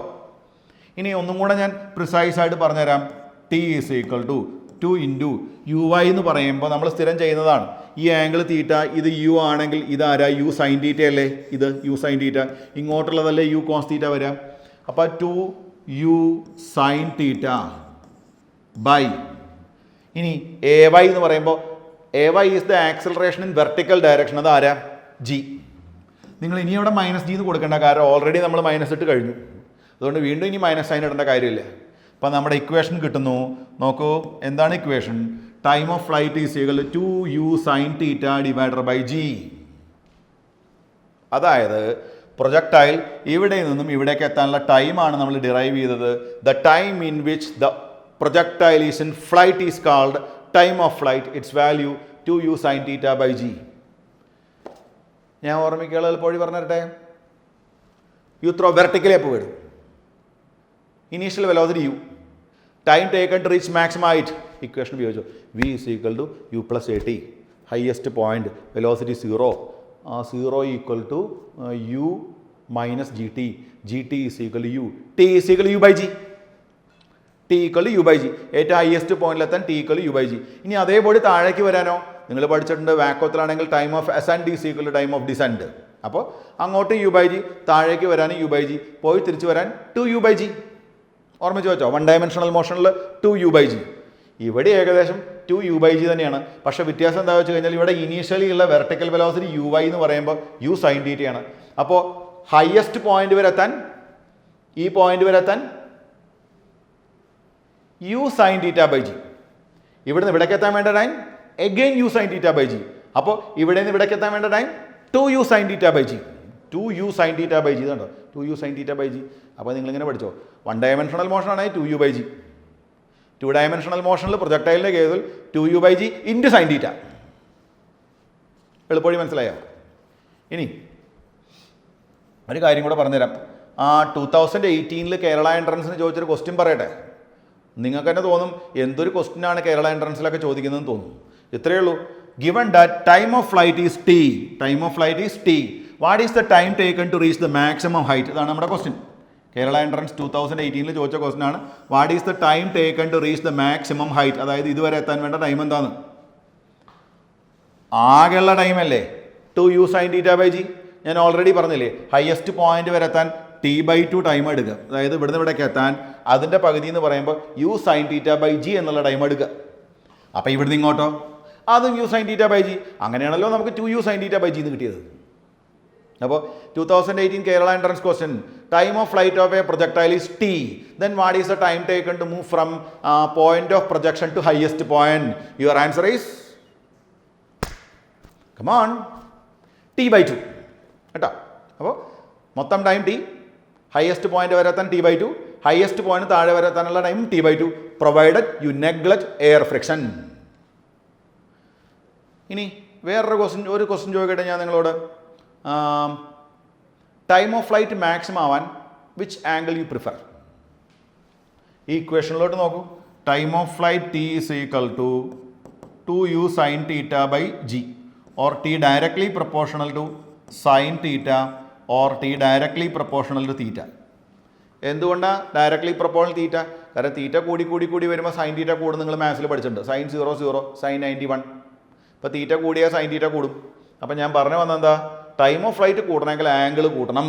ഇനി ഒന്നും കൂടെ ഞാൻ പ്രിസൈസ് ആയിട്ട് പറഞ്ഞുതരാം. T is equal to 2 into u y എന്ന് പറയുമ്പോൾ നമ്മൾ സ്ഥിരം ചെയ്യുന്നതാണ്. ഈ ആംഗിൾ തീറ്റ ഇത് യു ആണെങ്കിൽ ഇതാരാ? യു സൈൻ തീറ്റ അല്ലേ? ഇത് യു സൈൻ തീറ്റ. ഇങ്ങോട്ടുള്ളതല്ലേ യു കോസ് തീറ്റ വരാം. അപ്പോൾ 2u സൈൻ തീറ്റ ബൈ. ഇനി എ വൈ എന്ന് പറയുമ്പോൾ a y is the acceleration in vertical direction. അത് ആരാ? ജി. നിങ്ങൾ ഇനി അവിടെ മൈനസ് ജി എന്ന് കൊടുക്കേണ്ട, കാരണം ഓൾറെഡി നമ്മൾ മൈനസ് ഇട്ട് കഴിഞ്ഞു. അതുകൊണ്ട് വീണ്ടും ഇനി മൈനസ് സൈൻ ഇടേണ്ട കാര്യമില്ല. അപ്പം നമ്മുടെ ഇക്വേഷൻ കിട്ടുന്നു. നോക്കൂ, എന്താണ് equation? Time of flight is equal to 2u sine theta divided by g. അതായത് പ്രൊജക്ടൈൽ ഇവിടെ നിന്നും ഇവിടേക്ക് എത്താനുള്ള ടൈമാണ് നമ്മൾ ഡിറൈവ് ചെയ്തത്. The time in which the projectile is in flight is called time of flight. Its value 2u sine theta by g. ഞാൻ ഓർമ്മിക്കുക എളുപ്പവഴി പറഞ്ഞു തരട്ടെ. യു ത്രോ വെർട്ടിക്കലി അപ്പ് വീടും. Initial velocity u, time taken to reach maximum height. Equation ഉപയോഗിച്ചു. V is equal to u plus a t. Highest point velocity 0. 0 equal to u minus G t. G t is equal to u. T is equal to u by g. T equal to u by g. ഏറ്റവും highest പോയിന്റിലെത്താൻ t equal to u by g. ഇനി അതേപോലെ താഴേക്ക് വരാനോ? നിങ്ങൾ പഠിച്ചിട്ടുണ്ട് വാക്കോത്തിലാണെങ്കിൽ time of ascend is equal to time of descend. അപ്പോൾ അങ്ങോട്ട് യു ബൈ ജി, താഴേക്ക് വരാൻ യു ബൈ ജി, പോയി തിരിച്ചു വരാൻ 2u ബൈ ജി. ഓർമ്മിച്ച് വെച്ചോ? 1 ഡയമെൻഷണൽ മോഷനിൽ 2u ബൈ ജി. ഇവിടെ ഏകദേശം 2u ബൈ ജി തന്നെയാണ്. പക്ഷേ വ്യത്യാസം എന്താ വെച്ച് കഴിഞ്ഞാൽ ഇവിടെ ഇനീഷ്യലി ഉള്ള വെർട്ടിക്കൽ വെലോസിറ്റി യു വൈ എന്ന് പറയുമ്പോൾ യു സൈൻ തീറ്റയാണ്. അപ്പോൾ ഹയസ്റ്റ് പോയിന്റ് വരെ എത്താൻ, ഈ പോയിന്റ് വരെ എത്താൻ u sine theta by g. ഇവിടുന്ന് ഇവിടേക്ക് എത്താൻ വേണ്ട time again u sine theta by g. അപ്പോൾ ഇവിടെ നിന്ന് ഇവിടേക്ക് എത്താൻ വേണ്ട time 2u sine theta by g. 2u sine theta by g. ഇതുണ്ടോ? 2u sine theta by g. അപ്പോൾ നിങ്ങളിങ്ങനെ പഠിച്ചോ. 1 ഡയമെൻഷണൽ മോഷൻ ആണെങ്കിൽ 2u ബൈ ജി. 2 ഡയമെൻഷണൽ മോഷനിൽ പ്രൊജക്ടൈലിൻ്റെ കേസിൽ 2u by g into sine theta. എളുപ്പവഴി മനസ്സിലായോ? ഇനി ഒരു കാര്യം കൂടെ പറഞ്ഞുതരാം. 2018 കേരള എൻട്രൻസിന് ചോദിച്ചൊരു ക്വസ്റ്റ്യൻ പറയട്ടെ. നിങ്ങൾക്ക് തന്നെ തോന്നും എന്തൊരു ക്വസ്റ്റ്യനാണ് കേരള എൻട്രൻസിലൊക്കെ ചോദിക്കുന്നതെന്ന് തോന്നും. ഇത്രയേ ഉള്ളൂ. Given that time of flight is t, time of flight is t, what is the time taken to reach the maximum height? ഇതാണ് നമ്മുടെ ക്വസ്റ്റ്യൻ. കേരള എൻട്രൻസ് 2018 ചോദിച്ച ക്വസ്റ്റ്യൻ ആണ്. What is the time taken to reach the maximum height? അതായത് ഇതുവരെ എത്താൻ വേണ്ട time എന്താണ്? ആകെയുള്ള ടൈമല്ലേ 2u sine theta by g. ഞാൻ ഓൾറെഡി പറഞ്ഞില്ലേ, ഹയസ്റ്റ് പോയിന്റ് വരെ എത്താൻ t/2 ടൈം എടുക്കുക. അതായത് ഇവിടുന്ന് ഇവിടേക്ക് എത്താൻ അതിൻ്റെ പകുതി എന്ന് പറയുമ്പോൾ u sine theta by g എന്നുള്ള ടൈം എടുക്കുക. അപ്പോൾ ഇവിടുന്ന് ഇങ്ങോട്ടോ അതും u sine theta by g. അങ്ങനെയാണല്ലോ നമുക്ക് 2u sine theta by g എന്ന് കിട്ടിയത്. അപ്പോൾ 2018 Kerala entrance question, time of flight of a projectile is t, then what is the time taken to move from point of projection to highest point? Your answer is come on t/2 കേട്ടോ. അപ്പോൾ മൊത്തം time T, highest point വരെ എത്താൻ t/2, highest point താഴെ വരെ എത്താനുള്ള time t/2, provided you neglect air friction. ഇനി വേറൊരു ക്വസ്റ്റ്യൻ ചോദിക്കട്ടെ ഞാൻ നിങ്ങളോട്. ടൈം ഓഫ് ഫ്ലൈറ്റ് മാക്സിമം ആവാൻ വിച്ച് ആംഗിൾ യു പ്രിഫർ? ഈ ഇക്വേഷനിലോട്ട് നോക്കൂ. Time of flight t is equal to 2u sine theta by g, or t directly proportional to sine theta, or t directly proportional to theta. എന്തുകൊണ്ടാണ് directly proportional തീറ്റ? കാരണം തീറ്റ കൂടി വരുമ്പോൾ sine theta കൂടും. നിങ്ങൾ മാത്സിൽ പഠിച്ചിട്ടുണ്ട്. Sine 0 0, sine 91. ഇപ്പോൾ തീറ്റ കൂടിയാൽ സൈൻ തീറ്റ കൂടും. അപ്പം ഞാൻ പറഞ്ഞു വന്നെന്താ, ടൈം ഓഫ് ഫ്ലൈറ്റ് കൂട്ടണമെങ്കിൽ ആംഗിൾ കൂട്ടണം.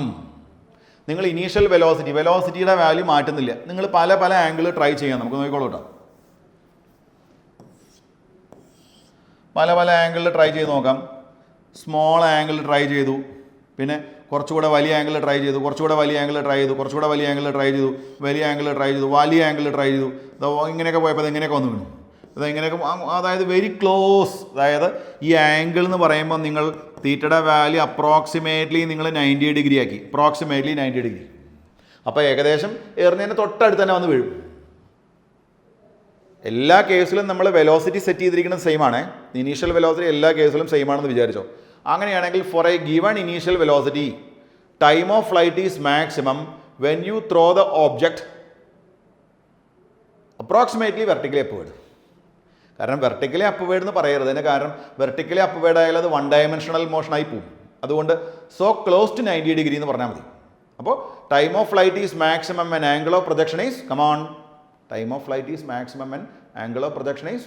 നിങ്ങൾ ഇനീഷ്യൽ വെലോസിറ്റിയുടെ വാല്യൂ മാറ്റുന്നില്ല. നിങ്ങൾ പല ആംഗിൾ ട്രൈ ചെയ്യാം. നമുക്ക് നോക്കിക്കോളൂ കേട്ടോ. പല ആംഗിളിൽ ട്രൈ ചെയ്ത് നോക്കാം. സ്മോൾ ആംഗിൾ ട്രൈ ചെയ്തു, പിന്നെ കുറച്ചുകൂടെ വലിയ ആംഗിൾ ട്രൈ ചെയ്തു, കുറച്ചുകൂടെ വലിയ ആംഗിൾ ട്രൈ ചെയ്തു, കുറച്ചുകൂടെ വലിയ ആംഗിൾ ട്രൈ ചെയ്തു, വലിയ ആംഗിൾ ട്രൈ ചെയ്തു, വലിയ ആംഗിൾ ട്രൈ ചെയ്തു, ഇങ്ങനെയൊക്കെ പോയപ്പോൾ അത് ഇങ്ങനെയൊക്കെ വന്നു വീണു. ഇങ്ങനെയൊക്കെ, അതായത് വെരി ക്ലോസ്. അതായത് ഈ ആംഗിൾ എന്ന് പറയുമ്പോൾ നിങ്ങൾ തീറ്റയുടെ വാല്യൂ അപ്രോക്സിമേറ്റ്ലി നിങ്ങൾ 90 ഡിഗ്രി ആക്കി, അപ്രോക്സിമേറ്റ്ലി 90 ഡിഗ്രി. അപ്പോൾ ഏകദേശം എറിഞ്ഞതിന് തൊട്ടടുത്ത് തന്നെ വന്ന് വീഴും. എല്ലാ കേസിലും നമ്മൾ വെലോസിറ്റി സെറ്റ് ചെയ്തിരിക്കുന്നത് സെയിം ആണ്. ഇനീഷ്യൽ വെലോസിറ്റി എല്ലാ കേസിലും സെയിം ആണെന്ന് വിചാരിച്ചോ. അങ്ങനെയാണെങ്കിൽ for a given initial velocity time of flight is maximum when you throw the object approximately vertically upward. കാരണം വെർട്ടിക്കലി അപ്വേർഡ് എന്ന് പറയരുത്. അതിന് കാരണം വെർട്ടിക്കലി അപ്വേർഡ് ആയാലും അത് 1 ഡയമെൻഷണൽ മോഷനായി പോകും. അതുകൊണ്ട് സോ ക്ലോസ് ടു 90 ഡിഗ്രി എന്ന് പറഞ്ഞാൽ മതി. അപ്പോൾ time of flight is maximum and angle of projection is come on time of flight is maximum and angle of projection is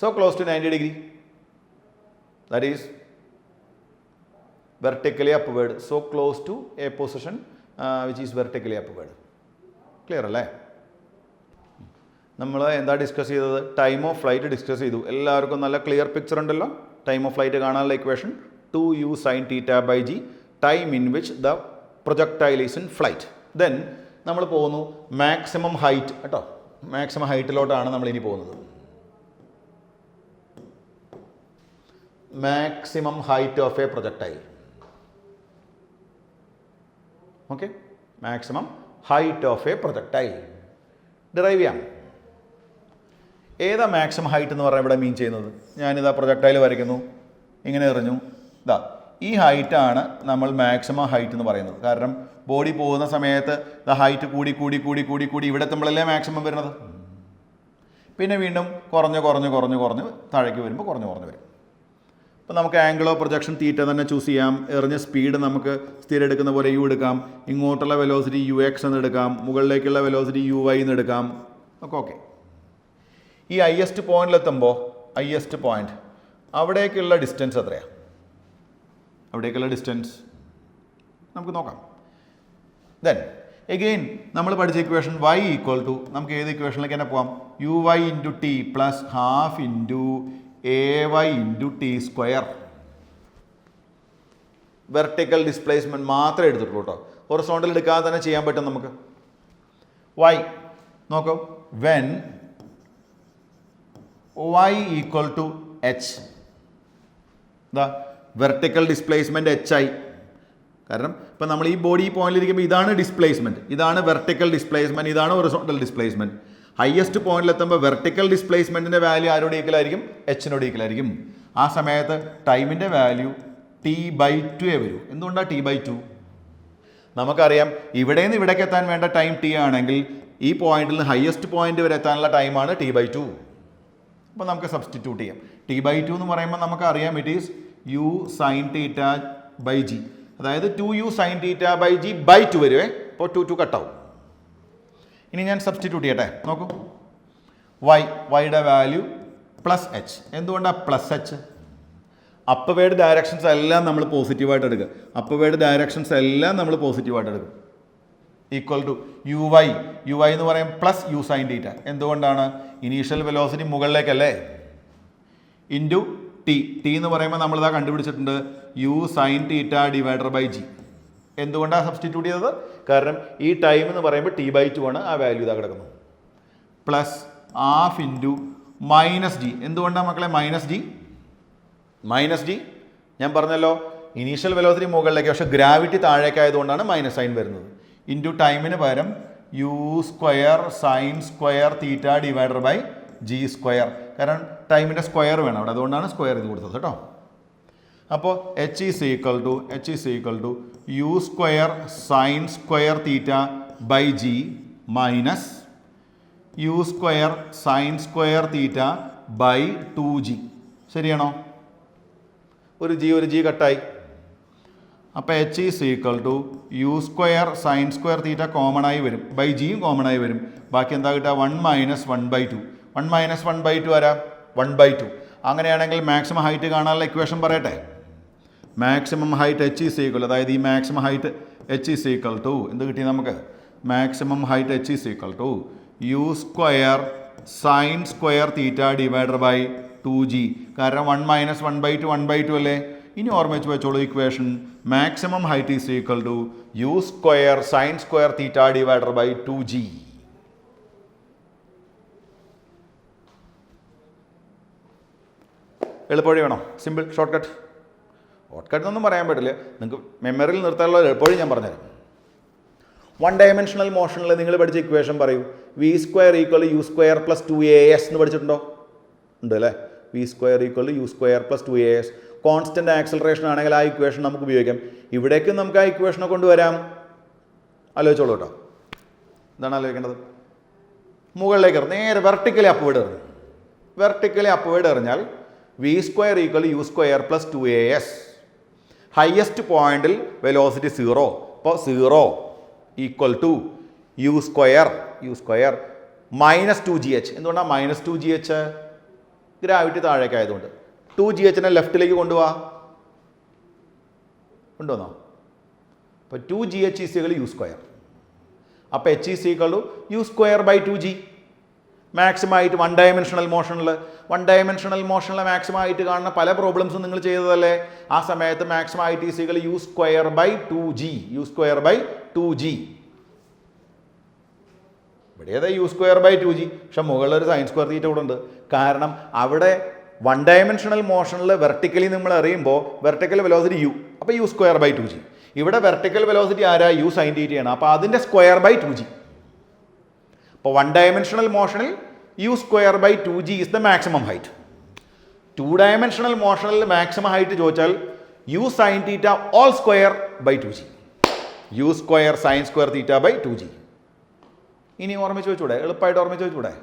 so close to 90 degree, that is vertically upward, so close to a position which is vertically upward. Clear അല്ലേ? നമ്മൾ എന്താ discuss ചെയ്തത്? Time of flight discuss ചെയ്തു. എല്ലാവർക്കും നല്ല clear picture ഉണ്ടല്ലോ. Time of flight കാണാനുള്ള equation 2u sin theta by g, time in which the projectile is in flight. Then നമ്മൾ പോകുന്നു മാക്സിമം ഹൈറ്റ് കേട്ടോ. മാക്സിമം ഹൈറ്റിലോട്ടാണ് നമ്മൾ ഇനി പോകുന്നത്. maximum height of a projectile. Okay, maximum height of a projectile derive ചെയ്യാം. ഏതാ maximum height എന്ന് പറഞ്ഞാൽ ഇവിടെ മീൻ ചെയ്യുന്നത്? ഞാനിതാ പ്രൊജക്ടൈൽ വരയ്ക്കുന്നു, ഇങ്ങനെ എറിഞ്ഞു, ഇതാ ഈ ഹൈറ്റാണ് നമ്മൾ മാക്സിമം ഹൈറ്റ് എന്ന് പറയുന്നത്. കാരണം ബോഡി പോകുന്ന സമയത്ത് ഹൈറ്റ് കൂടി കൂടി കൂടി കൂടി കൂടി ഇവിടെ എത്തുമ്പോഴല്ലേ മാക്സിമം വരുന്നത്. പിന്നെ വീണ്ടും കുറഞ്ഞ് കുറഞ്ഞ് കുറഞ്ഞ് കുറഞ്ഞ് താഴേക്ക് വരുമ്പോൾ കുറഞ്ഞ് കുറഞ്ഞ് വരും. അപ്പോൾ നമുക്ക് ആംഗിൾ ഓഫ് പ്രൊജക്ഷൻ തീറ്റ തന്നെ ചൂസ് ചെയ്യാം. എറിഞ്ഞ സ്പീഡ് നമുക്ക് സ്ഥിരം എടുക്കുന്ന പോലെ യു എടുക്കാം. ഇങ്ങോട്ടുള്ള വെലോസിറ്റി യു എക്സ് എന്ന് എടുക്കാം. മുകളിലേക്കുള്ള വെലോസിറ്റി യു വൈ എന്ന് എടുക്കാം. ഒക്കെ ഓക്കെ. ഈ ഹയസ്റ്റ് പോയിന്റിലെത്തുമ്പോൾ ഹയസ്റ്റ് പോയിന്റ് അവിടേക്കുള്ള ഡിസ്റ്റൻസ് എത്രയാണ്? അവിടേക്കുള്ള ഡിസ്റ്റൻസ് നമുക്ക് നോക്കാം. ദെൻ എഗെയിൻ നമ്മൾ പഠിച്ച ഇക്വേഷൻ y ഈക്വൽ ടു, നമുക്ക് ഏത് ഇക്വേഷനിലേക്ക് തന്നെ പോകാം? U Y into T plus half into ay into t square. Vertical displacement മാത്രമേ എടുത്തിട്ടുള്ളൂ കേട്ടോ. ഹൊറിസോണ്ടൽ എടുക്കാതെ തന്നെ ചെയ്യാൻ പറ്റും നമുക്ക്. y നോക്കൂ, when y equal to h, ദാ വെർട്ടിക്കൽ ഡിസ്പ്ലേസ്മെൻറ്റ് h ആയി. കാരണം ഇപ്പം നമ്മൾ ഈ ബോഡി പോയിന്റിലിരിക്കുമ്പോൾ ഇതാണ് ഡിസ്പ്ലേസ്മെൻറ്റ്, ഇതാണ് വെർട്ടിക്കൽ ഡിസ്പ്ലേസ്മെൻറ്റ്, ഇതാണ് ഹൊറിസോണ്ടൽ ഡിസ്പ്ലേസ്മെൻറ്റ്. ഹയസ്റ്റ് പോയിന്റിലെത്തുമ്പോൾ വെർട്ടിക്കൽ ഡിസ്പ്ലേസ്മെൻറ്റിൻ്റെ വാല്യൂ ആരോട് ഈക്വലായിരിക്കും? എച്ചിനോട് ഈക്വലായിരിക്കും. ആ സമയത്ത് ടൈമിൻ്റെ വാല്യൂ t/2 വരൂ. എന്തുകൊണ്ടാണ് t/2? നമുക്കറിയാം ഇവിടെ നിന്ന് ഇവിടേക്ക് എത്താൻ വേണ്ട ടൈം t ആണെങ്കിൽ ഈ പോയിന്റിൽ നിന്ന് ഹയസ്റ്റ് പോയിന്റ് വരെ എത്താനുള്ള ടൈമാണ് t/2. അപ്പോൾ നമുക്ക് സബ്സ്റ്റിറ്റ്യൂട്ട് ചെയ്യാം. t/2 എന്ന് പറയുമ്പോൾ നമുക്കറിയാം it is u sin theta by g, അതായത് 2u sin theta by g by 2 വരുവേ. അപ്പോൾ 2 കട്ടാവും. ഇനി ഞാൻ സബ്സ്റ്റിറ്റ്യൂട്ട് ചെയ്യട്ടെ. നോക്കൂ, വൈയുടെ വാല്യൂ പ്ലസ് എച്ച്. എന്തുകൊണ്ടാണ് പ്ലസ് എച്ച്? അപ്വേർഡ് ഡയറക്ഷൻസ് എല്ലാം നമ്മൾ പോസിറ്റീവായിട്ട് എടുക്കുക. അപ്വേർഡ് ഡയറക്ഷൻസ് എല്ലാം നമ്മൾ പോസിറ്റീവായിട്ട് എടുക്കും. ഈക്വൽ ടു യു വൈ എന്ന് പറയും പ്ലസ് യു സൈൻ തീറ്റ. എന്തുകൊണ്ടാണ്? ഇനീഷ്യൽ വെലോസിറ്റി മുകളിലേക്കല്ലേ. ഇൻറ്റു ടി എന്ന് പറയുമ്പോൾ നമ്മളിതാ കണ്ടുപിടിച്ചിട്ടുണ്ട് u sine theta divider by g. എന്തുകൊണ്ടാണ് സബ്സ്റ്റിറ്റ്യൂട്ട് ചെയ്തത്? കാരണം ഈ ടൈം എന്ന് പറയുമ്പോൾ t/2 ആണ്. ആ വാല്യൂ ഇതാ കിടക്കുന്നു. Plus half into minus G. എന്തുകൊണ്ടാണ് മക്കളെ മൈനസ് ജി? ഞാൻ പറഞ്ഞല്ലോ ഇനീഷ്യൽ വെലോസിറ്റി മുകളിലേക്ക്, പക്ഷേ ഗ്രാവിറ്റി താഴേക്കായതുകൊണ്ടാണ് മൈനസ് സൈൻ വരുന്നത്. ഇൻറ്റു ടൈമിന് പകരം u square sine square theta divider by g square. കാരണം ടൈമിൻ്റെ സ്ക്വയർ വേണം അവിടെ, അതുകൊണ്ടാണ് സ്ക്വയർ ഇത് കൊടുത്തത് കേട്ടോ. അപ്പോൾ h is equal to u square sine square theta by g minus u square sine square theta by 2g. ശരിയാണോ? ഒരു ജി കട്ടായി. അപ്പോൾ h is equal to u square sine square theta common ആയി വരും, ബൈ ജിയും common ആയി വരും. ബാക്കി എന്താ കിട്ടുക? 1 മൈനസ് 1/2. 1 മൈനസ് 1/2 ആരാ? 1/2. അങ്ങനെയാണെങ്കിൽ മാക്സിമം ഹൈറ്റ് കാണാനുള്ള ഇക്വേഷൻ പറയട്ടെ. Maximum height h is equal, അതായത് ഈ maximum height h is equal to എന്ത് കിട്ടി നമുക്ക്? Maximum height h is equal to u square sine square theta divider by 2g. കാരണം 1 മൈനസ് 1/2 1/2 അല്ലേ. ഇനി ഓർമ്മിച്ച് വെച്ചോളൂ equation maximum height is equal to u square sine square theta divided by 2g. എളുപ്പവഴി വേണോ? Simple short cut. Short cut എന്നൊന്നും പറയാൻ പറ്റില്ല, നിങ്ങൾക്ക് മെമ്മറിയിൽ നിർത്താനുള്ള എളുപ്പവഴി ഞാൻ പറഞ്ഞുതരാം. വൺ ഡയമെൻഷണൽ മോഷനിൽ നിങ്ങൾ പഠിച്ച ഇക്വേഷൻ പറയൂ. V square equal u square plus 2as എന്ന് പഠിച്ചിട്ടുണ്ടോ? ഉണ്ട് അല്ലേ? V square equal u square plus 2as. Constant acceleration ആണെങ്കിൽ ആ ഇക്വേഷൻ നമുക്ക് ഉപയോഗിക്കാം. ഇവിടേക്കും നമുക്ക് ആ ഇക്വേഷനെ കൊണ്ടുവരാം. ആലോചിച്ചോളൂ കേട്ടോ. എന്താണ് ആലോചിക്കേണ്ടത്? മുകളിലേക്ക് നേരെ വെർട്ടിക്കലി അപ്വേഡ് എറിഞ്ഞു. വെർട്ടിക്കലി അപ്വേഡ് എറിഞ്ഞാൽ v square equal u square plus 2as. Highest പോയിന്റിൽ വെലോസിറ്റി 0. അപ്പോൾ 0 equal to u square minus 2gh. എന്തുകൊണ്ടാണ് മൈനസ് 2gh? ഗ്രാവിറ്റി താഴേക്ക് ആയതുകൊണ്ട്. 2gh ലെഫ്റ്റിലേക്ക് കൊണ്ടുവന്നോ? അപ്പോൾ 2gh is equal u square. അപ്പോൾ h is equal to u square by 2g. Maximum ആയിട്ട് വൺ ഡയമെൻഷണൽ മോഷനിൽ മാക്സിമം ആയിട്ട് കാണുന്ന പല പ്രോബ്ലംസും നിങ്ങൾ ചെയ്തതല്ലേ? ആ സമയത്ത് മാക്സിമം ആയിട്ട് is equal u square by 2g. ഇവിടെ ഏതാ യു സ്ക്വയർ ബൈ 2g? പക്ഷെ മുകളിലൊരു സൈൻ സ്ക്വയർ തീറ്റ കൂടെ ഉണ്ട്. കാരണം അവിടെ വൺ ഡയമെൻഷണൽ മോഷനിൽ വെർട്ടിക്കലി നമ്മൾ എറിയുമ്പോൾ വെർട്ടിക്കൽ വെലോസിറ്റി യു, അപ്പോൾ യു സ്ക്വയർ ബൈ 2g. ഇവിടെ വെർട്ടിക്കൽ വെലോസിറ്റി ആരാ? യു സൈൻ തീറ്റയാണ്. അപ്പോൾ അതിൻ്റെ സ്ക്വയർ ബൈ 2g. അപ്പോൾ വൺ ഡയമെൻഷണൽ മോഷനിൽ u square by 2g is the maximum height. 2 dimensional മോഷനിൽ മാക്സിമം ഹൈറ്റ് ചോദിച്ചാൽ u sine theta whole square by 2g. U square sine square theta by 2g. ഇനി ഓർമ്മിച്ച് വെച്ചൂടെ? എളുപ്പമായിട്ട് ഓർമ്മിച്ച് വെച്ചൂടെ?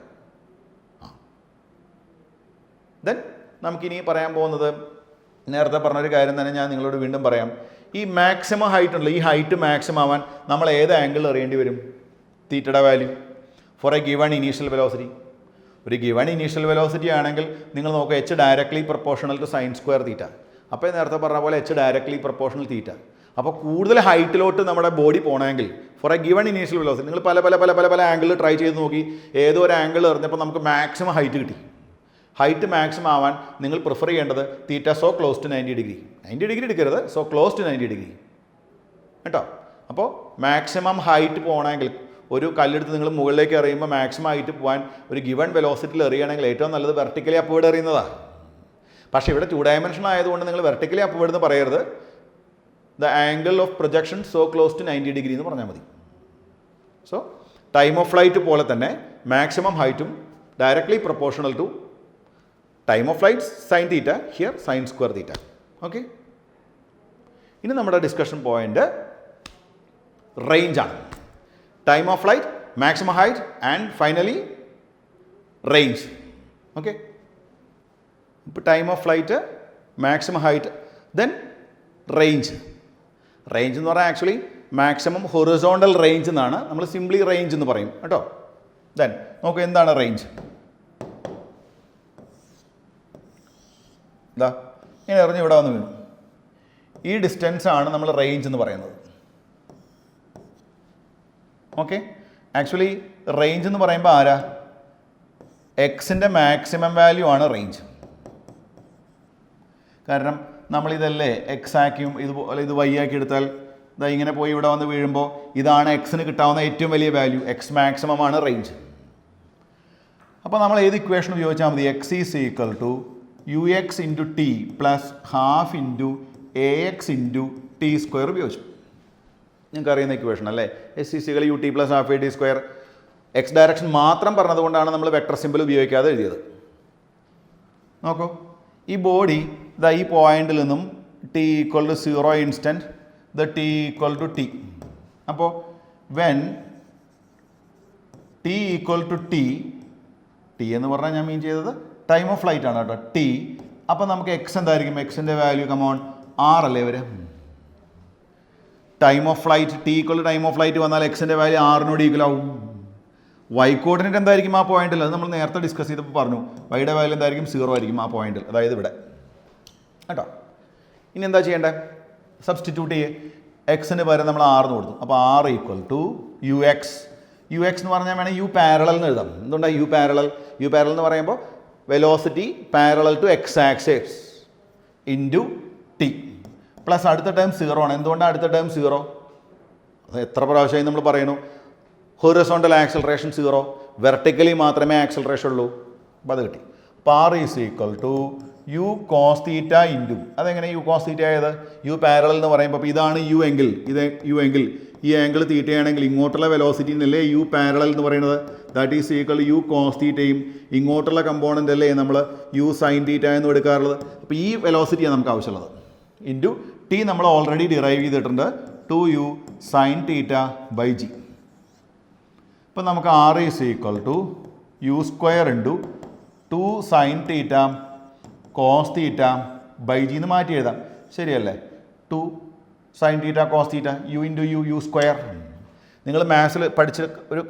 ദെൻ നമുക്കിനി പറയാൻ പോകുന്നത് നേരത്തെ പറഞ്ഞൊരു കാര്യം തന്നെ ഞാൻ നിങ്ങളോട് വീണ്ടും പറയാം. ഈ മാക്സിമം ഹൈറ്റ് ഉണ്ടല്ലോ, ഈ ഹൈറ്റ് മാക്സിമം ആവാൻ നമ്മൾ ഏത് ആംഗിൾ എറിയേണ്ടി വരും? തീറ്റയുടെ value for a given initial velocity. ഒരു ഗിവൺ ഇനീഷ്യൽ വെലോസിറ്റി ആണെങ്കിൽ നിങ്ങൾ നോക്കുക, h directly proportional to sine square theta. അപ്പോൾ നേരത്തെ പറഞ്ഞ പോലെ h ഡയറക്ട്ലി പ്രൊപ്പോർഷണൽ തീറ്റ. അപ്പോൾ കൂടുതൽ ഹൈറ്റിലോട്ട് നമ്മുടെ ബോഡി പോകണമെങ്കിൽ for a given initial velocity നിങ്ങൾ പല ആംഗിൾ ട്രൈ ചെയ്ത് നോക്കി. ഏതോ ഒരു ആംഗിൾ എറിഞ്ഞപ്പോൾ നമുക്ക് മാക്സിമം ഹൈറ്റ് കിട്ടി. ഹൈറ്റ് മാക്സിമം ആവാൻ നിങ്ങൾ പ്രിഫർ ചെയ്യേണ്ടത് theta so close to 90 degree. 90 degree എടുക്കരുത്, സോ ക്ലോസ് ടു 90 ഡിഗ്രി കേട്ടോ. അപ്പോൾ മാക്സിമം ഹൈറ്റ് പോകണമെങ്കിൽ ഒരു കല്ലെടുത്ത് നിങ്ങൾ മുകളിലേക്ക് എറിയുമ്പോൾ മാക്സിമം ഹൈറ്റ് പോകാൻ ഒരു ഗിവൺ വെലോസിറ്റിയിൽ എറിയുകയാണെങ്കിൽ ഏറ്റവും നല്ലത് വെർട്ടിക്കലി അപ്വേഡ് എറിയുന്നതാണ്. പക്ഷേ ഇവിടെ 2 ഡയമെൻഷൻ ആയതുകൊണ്ട് നിങ്ങൾ വെർട്ടിക്കലി അപ്വേഡ് എന്ന് പറയരുത്. The angle of projection so close to 90 degree എന്ന് പറഞ്ഞാൽ മതി. സോ ടൈം ഓഫ് ഫ്ലൈറ്റ് പോലെ തന്നെ മാക്സിമം ഹൈറ്റും directly proportional to time of flight sine theta, here sine square theta. Okay, ഇനി നമ്മുടെ ഡിസ്കഷൻ പോയിന്റ് റേഞ്ചാണ്. Time of flight, maximum height and finally range. Okay, ഇപ്പോൾ time of flight, maximum height, then range. Range എന്ന് പറഞ്ഞാൽ actually maximum horizontal range എന്നാണ്, നമ്മൾ simply range എന്ന് പറയും കേട്ടോ. ദെൻ നോക്കൂ എന്താണ് റേഞ്ച്. ഇതാ ഇങ്ങനെ എറിഞ്ഞ് ഇവിടെ വന്ന് വീണു. ഈ ഡിസ്റ്റൻസ് ആണ് നമ്മൾ റേഞ്ച് എന്ന് പറയുന്നത്. ഓക്കെ, ആക്ച്വലി റേഞ്ച് എന്ന് പറയുമ്പോൾ ആരാ? എക്സിൻ്റെ മാക്സിമം വാല്യൂ ആണ് റേഞ്ച്. കാരണം നമ്മളിതല്ലേ എക്സ് ആക്കിയും ഇതുപോലെ ഇത് വൈ ആക്കി എടുത്താൽ ഇതാ ഇങ്ങനെ പോയി ഇവിടെ വന്ന് വീഴുമ്പോൾ ഇതാണ് എക്സിന് കിട്ടാവുന്ന ഏറ്റവും വലിയ വാല്യൂ. എക്സ് മാക്സിമം ആണ് റേഞ്ച്. അപ്പോൾ നമ്മൾ ഏത് ഇക്വേഷൻ ഉപയോഗിച്ചാൽ മതി? X is equal to u x into T plus half into a x into T square ഉപയോഗിച്ചു. നിങ്ങൾക്ക് അറിയുന്ന ഇക്വേഷൻ അല്ലേ? S is equal u t plus half a t square. X direction മാത്രം പറഞ്ഞതുകൊണ്ടാണ് നമ്മൾ വെക്ടർ സിമ്പിൾ ഉപയോഗിക്കാതെ എഴുതിയത്. നോക്കൂ, ഈ ബോഡി ഇതാ ഈ പോയിന്റിൽ നിന്നും t equal to 0 instant the t equal to t. അപ്പോൾ when t equal to t, t എന്ന് പറഞ്ഞാൽ ഞാൻ മീൻ ചെയ്തത് ടൈം ഓഫ് ഫ്ലൈറ്റ് ആണ് കേട്ടോ, ടി. അപ്പോൾ നമുക്ക് എക്സ് എന്തായിരിക്കും? എക്സിൻ്റെ വാല്യൂ കമോൺ 6 അല്ലേ വരെ. Time of flight, t equal to time of flight വന്നാൽ എക്സിൻ്റെ വാല്യൂ 6 ഈക്വൽ ആവും. വൈ കോർഡിനേറ്റ് എന്തായിരിക്കും ആ പോയിന്റിൽ? അത് നമ്മൾ നേരത്തെ ഡിസ്കസ് ചെയ്തപ്പോൾ പറഞ്ഞു. വൈയുടെ വാല്യൂ എന്തായിരിക്കും? 0 ആയിരിക്കും ആ പോയിന്റിൽ, അതായത് ഇവിടെ കേട്ടോ. ഇനി എന്താ ചെയ്യേണ്ടത്? സബ്സ്റ്റിറ്റ്യൂട്ട് ചെയ്യേ. എക്സിന് പകരം നമ്മൾ 6 കൊടുത്തു. അപ്പോൾ 6 equal to u X. U X എന്ന് പറഞ്ഞാൽ വേണമെങ്കിൽ യു പാരലൽ എന്ന് എഴുതാം. എന്തുകൊണ്ടാണ് യു പാരലൽ? യു പാരലൽ എന്ന് പറയുമ്പോൾ velocity parallel to x axis into T plus അടുത്ത ടേം 0 ആണ്. എന്തുകൊണ്ടാണ് അടുത്ത ടേം 0? അത് എത്ര പ്രാവശ്യമായി നമ്മൾ പറയുന്നു, ഹൊറിസോണ്ടൽ ആക്സലറേഷൻ 0, വെർട്ടിക്കലി മാത്രമേ ആക്സലറേഷൻ ഉള്ളൂ. അപ്പോൾ അത് കിട്ടി. അപ്പോൾ r is equal to u cos theta into, അതെങ്ങനെ യു കോസ് തീറ്റ ആയത്? യു പാരലൽ എന്ന് പറയുമ്പോൾ അപ്പോൾ ഇതാണ് യു എങ്കിൽ, ഇത് യു എങ്കിൽ ഈ ആംഗിൾ തീറ്റയാണെങ്കിൽ ഇങ്ങോട്ടുള്ള വെലോസിറ്റി എന്നല്ലേ യു പാരലൽ എന്ന് പറയുന്നത്. That is equal u cos തീറ്റയും ഇങ്ങോട്ടുള്ള കമ്പോണൻ്റ് അല്ലേ നമ്മൾ യു സൈൻ തീറ്റ എന്ന് എടുക്കാറുള്ളത്. അപ്പോൾ ഈ വെലോസിറ്റിയാണ് നമുക്ക് ആവശ്യമുള്ളത്. ഇൻറ്റു ടി നമ്മൾ ഓൾറെഡി ഡിറൈവ് ചെയ്തിട്ടുണ്ട്, 2u sine theta by g. ഇപ്പം നമുക്ക് r is equal to u square into 2 sine theta cos theta by g എന്ന് മാറ്റി എഴുതാം, ശരിയല്ലേ? 2 sine theta cos theta u into u, u square. നിങ്ങൾ മാത്സിൽ പഠിച്ച ഒരു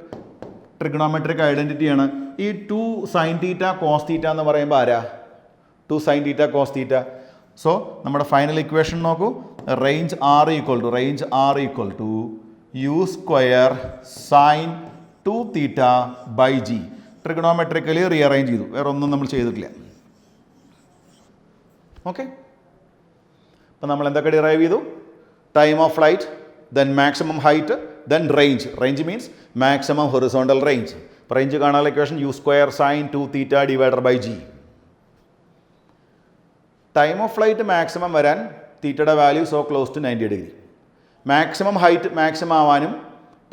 ട്രിഗണോമെട്രിക് ഐഡൻറ്റിറ്റിയാണ് ഈ 2 സൈൻ തീറ്റ കോസ് തീറ്റ എന്ന് പറയുമ്പോൾ ആരാ? 2 sine theta cos theta. So നമ്മുടെ ഫൈനൽ ഇക്വേഷൻ നോക്കൂ, range R equal to u square sine 2 theta by g. Trigonometrically rearrange ചെയ്തു, വേറെ ഒന്നും നമ്മൾ ചെയ്തിട്ടില്ല. ഓക്കെ, അപ്പം നമ്മൾ എന്തൊക്കെ ഡിറൈവ് ചെയ്തു? Time of flight, then maximum height, then range. Range means maximum horizontal range. Range കാണാനുള്ള equation u square sine 2 theta divider by g. Time of flight maximum വരാൻ തീറ്റയുടെ value so close to 90 degree. Maximum height maximum ആവാനും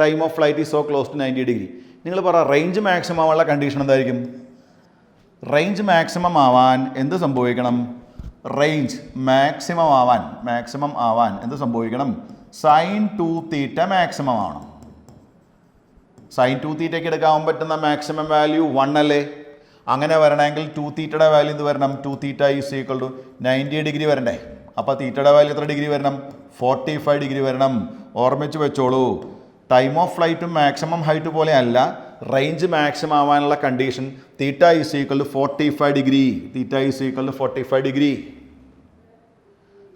time of flight is so close to 90 degree. നിങ്ങൾ പറ range maximum ആവാനുള്ള condition എന്തായിരിക്കും? Range maximum ആവാൻ എന്ത് സംഭവിക്കണം? റേഞ്ച് മാക്സിമം ആവാൻ എന്ത് സംഭവിക്കണം? സൈൻ 2 തീറ്റ മാക്സിമം ആവണം. സൈൻ 2 തീറ്റയ്ക്ക് എടുക്കാൻ പറ്റുന്ന മാക്സിമം വാല്യൂ 1 അല്ലേ? അങ്ങനെ വരണമെങ്കിൽ 2 തീറ്റയുടെ വാല്യൂ എന്ത് വരണം? 2 theta is equal to 90 degree വരണ്ടേ? അപ്പോൾ തീറ്റയുടെ വാല്യൂ എത്ര ഡിഗ്രി വരണം? 45 ഡിഗ്രി വരണം. ഓർമ്മിച്ച് വെച്ചോളൂ, ടൈം ഓഫ് ഫ്ലൈറ്റും മാക്സിമം ഹൈറ്റ് പോലെ അല്ല, റേഞ്ച് മാക്സിമം ആവാനുള്ള condition theta is equal to 45 degree. Theta is equal to 45 degree.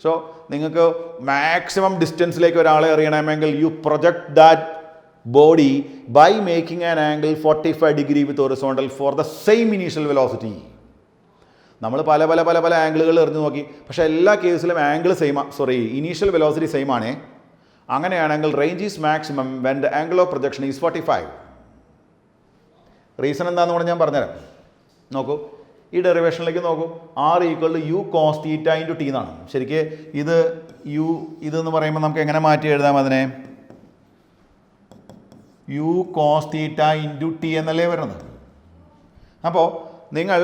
So നിങ്ങൾക്ക് മാക്സിമം ഡിസ്റ്റൻസിലേക്ക് ഒരാളെ എറിയണമെങ്കിൽ you project that body by making an angle 45 degree with horizontal for the same initial velocity. നമ്മൾ പല ആംഗിളുകൾ എറിഞ്ഞു നോക്കി, പക്ഷേ എല്ലാ കേസിലും ആംഗിൾ ഇനീഷ്യൽ വെലോസിറ്റി സെയിം ആണേ. അങ്ങനെയാണെങ്കിൽ range is maximum when the angle of projection is 45. Reason എന്താണെന്ന് കൂടെ ഞാൻ പറഞ്ഞുതരാം. നോക്കൂ, ഈ ഡെറിവേഷനിലേക്ക് നോക്കൂ, R equal to u cos theta into t എന്നാണ്. ശരിക്കും ഇതെന്ന് പറയുമ്പോൾ നമുക്ക് എങ്ങനെ മാറ്റി എഴുതാം അതിനെ? U cos theta into t എന്നല്ലേ വരുന്നത്. അപ്പോൾ നിങ്ങൾ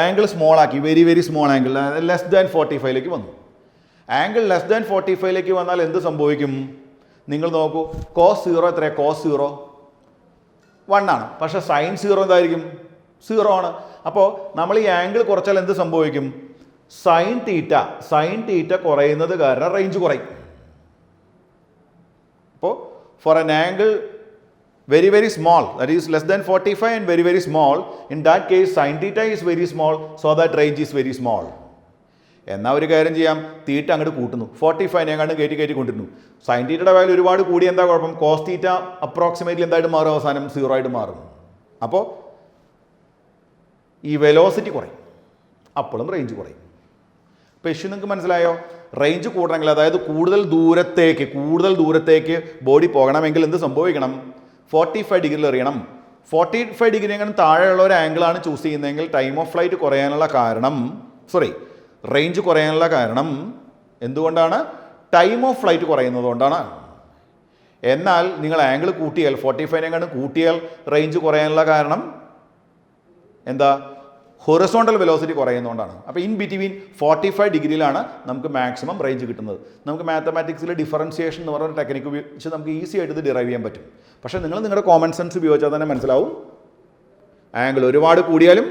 ആംഗിൾ സ്മോൾ ആക്കി, very small angle, less than 45ലേക്ക് വന്നു. ആംഗിൾ ലെസ് ദാൻ 45ലേക്ക് വന്നാൽ എന്ത് സംഭവിക്കും? നിങ്ങൾ നോക്കൂ, കോസ് 0 എത്രയാണ്? കോസ് 0 1 ആണ്. പക്ഷേ സൈൻ 0 എന്തായിരിക്കും? 0 ആണ്. അപ്പോൾ നമ്മൾ ഈ ആംഗിൾ കുറച്ചാൽ എന്ത് സംഭവിക്കും? സൈൻ തീറ്റ കുറയുന്നത് കാരണം റേഞ്ച് കുറയും. അപ്പോൾ for an angle very small, that is less than 45 and very small, in that case sin theta is very small, so that range is very small. എന്നാൽ ഒരു കാര്യം ചെയ്യാം, തീറ്റ അങ്ങോട്ട് കൂട്ടുന്നു, 45 അങ്ങോട്ട് കയറ്റി കൊണ്ടിരുന്നു. സൈൻ തീറ്റയുടെ വാല്യൂ ഒരുപാട് കൂടി എന്താ കുഴപ്പം? കോസ് തീറ്റ അപ്രോക്സിമേറ്റ്ലി എന്തായിട്ട് മാറും? അവസാനം 0 ആയിട്ട് മാറും. അപ്പോൾ ഈ വെലോസിറ്റി കുറയും, അപ്പോഴും റേഞ്ച് കുറയും. അപ്പോൾ ഇഷ്യൂ നിങ്ങൾക്ക് മനസ്സിലായോ? റേഞ്ച് കൂടണമെങ്കിൽ, അതായത് കൂടുതൽ ദൂരത്തേക്ക് ബോഡി പോകണമെങ്കിൽ എന്ത് സംഭവിക്കണം? 45 ഡിഗ്രിയിൽ എറിയണം. 45 ഡിഗ്രി അങ്ങനെ താഴെയുള്ള ഒരു ആംഗിളാണ് ചൂസ് ചെയ്യുന്നതെങ്കിൽ ടൈം ഓഫ് ഫ്ലൈറ്റ് കുറയാനുള്ള കാരണം, റേഞ്ച് കുറയാനുള്ള കാരണം എന്തുകൊണ്ടാണ്? ടൈം ഓഫ് ഫ്ലൈറ്റ് കുറയുന്നത് കൊണ്ടാണ്. എന്നാൽ നിങ്ങൾ ആംഗിൾ കൂട്ടിയാൽ, 45 കൂട്ടിയാൽ റേഞ്ച് കുറയാനുള്ള കാരണം എന്താ? ഹൊറിസോണ്ടൽ വെലോസിറ്റി കുറയുന്നതുകൊണ്ടാണ്. അപ്പോൾ ഇൻ ബിറ്റ്വീൻ 45 ഡിഗ്രിയിലാണ് നമുക്ക് മാക്സിമം റേഞ്ച് കിട്ടുന്നത്. നമുക്ക് മാത്തമാറ്റിക്സിൽ ഡിഫറൻസിയേഷൻ എന്ന് പറയുന്ന ടെക്നിക്ക് ഉപയോഗിച്ച് നമുക്ക് ഈസി ആയിട്ട് ഇത് ഡിറൈവ് ചെയ്യാൻ പറ്റും. പക്ഷേ നിങ്ങളുടെ കോമൺ സെൻസ് ഉപയോഗിച്ചാൽ തന്നെ മനസ്സിലാവും, ആംഗിൾ ഒരുപാട് കൂടിയാലും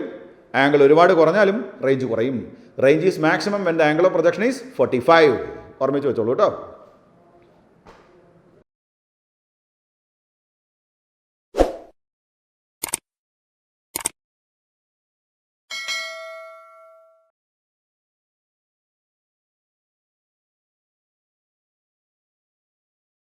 ആംഗിൾ ഒരുപാട് കുറഞ്ഞാലും റേഞ്ച് കുറയും. Range is maximum when the angle of projection is 45. ഓർമ്മിച്ച് വെച്ചോളൂ കേട്ടോ.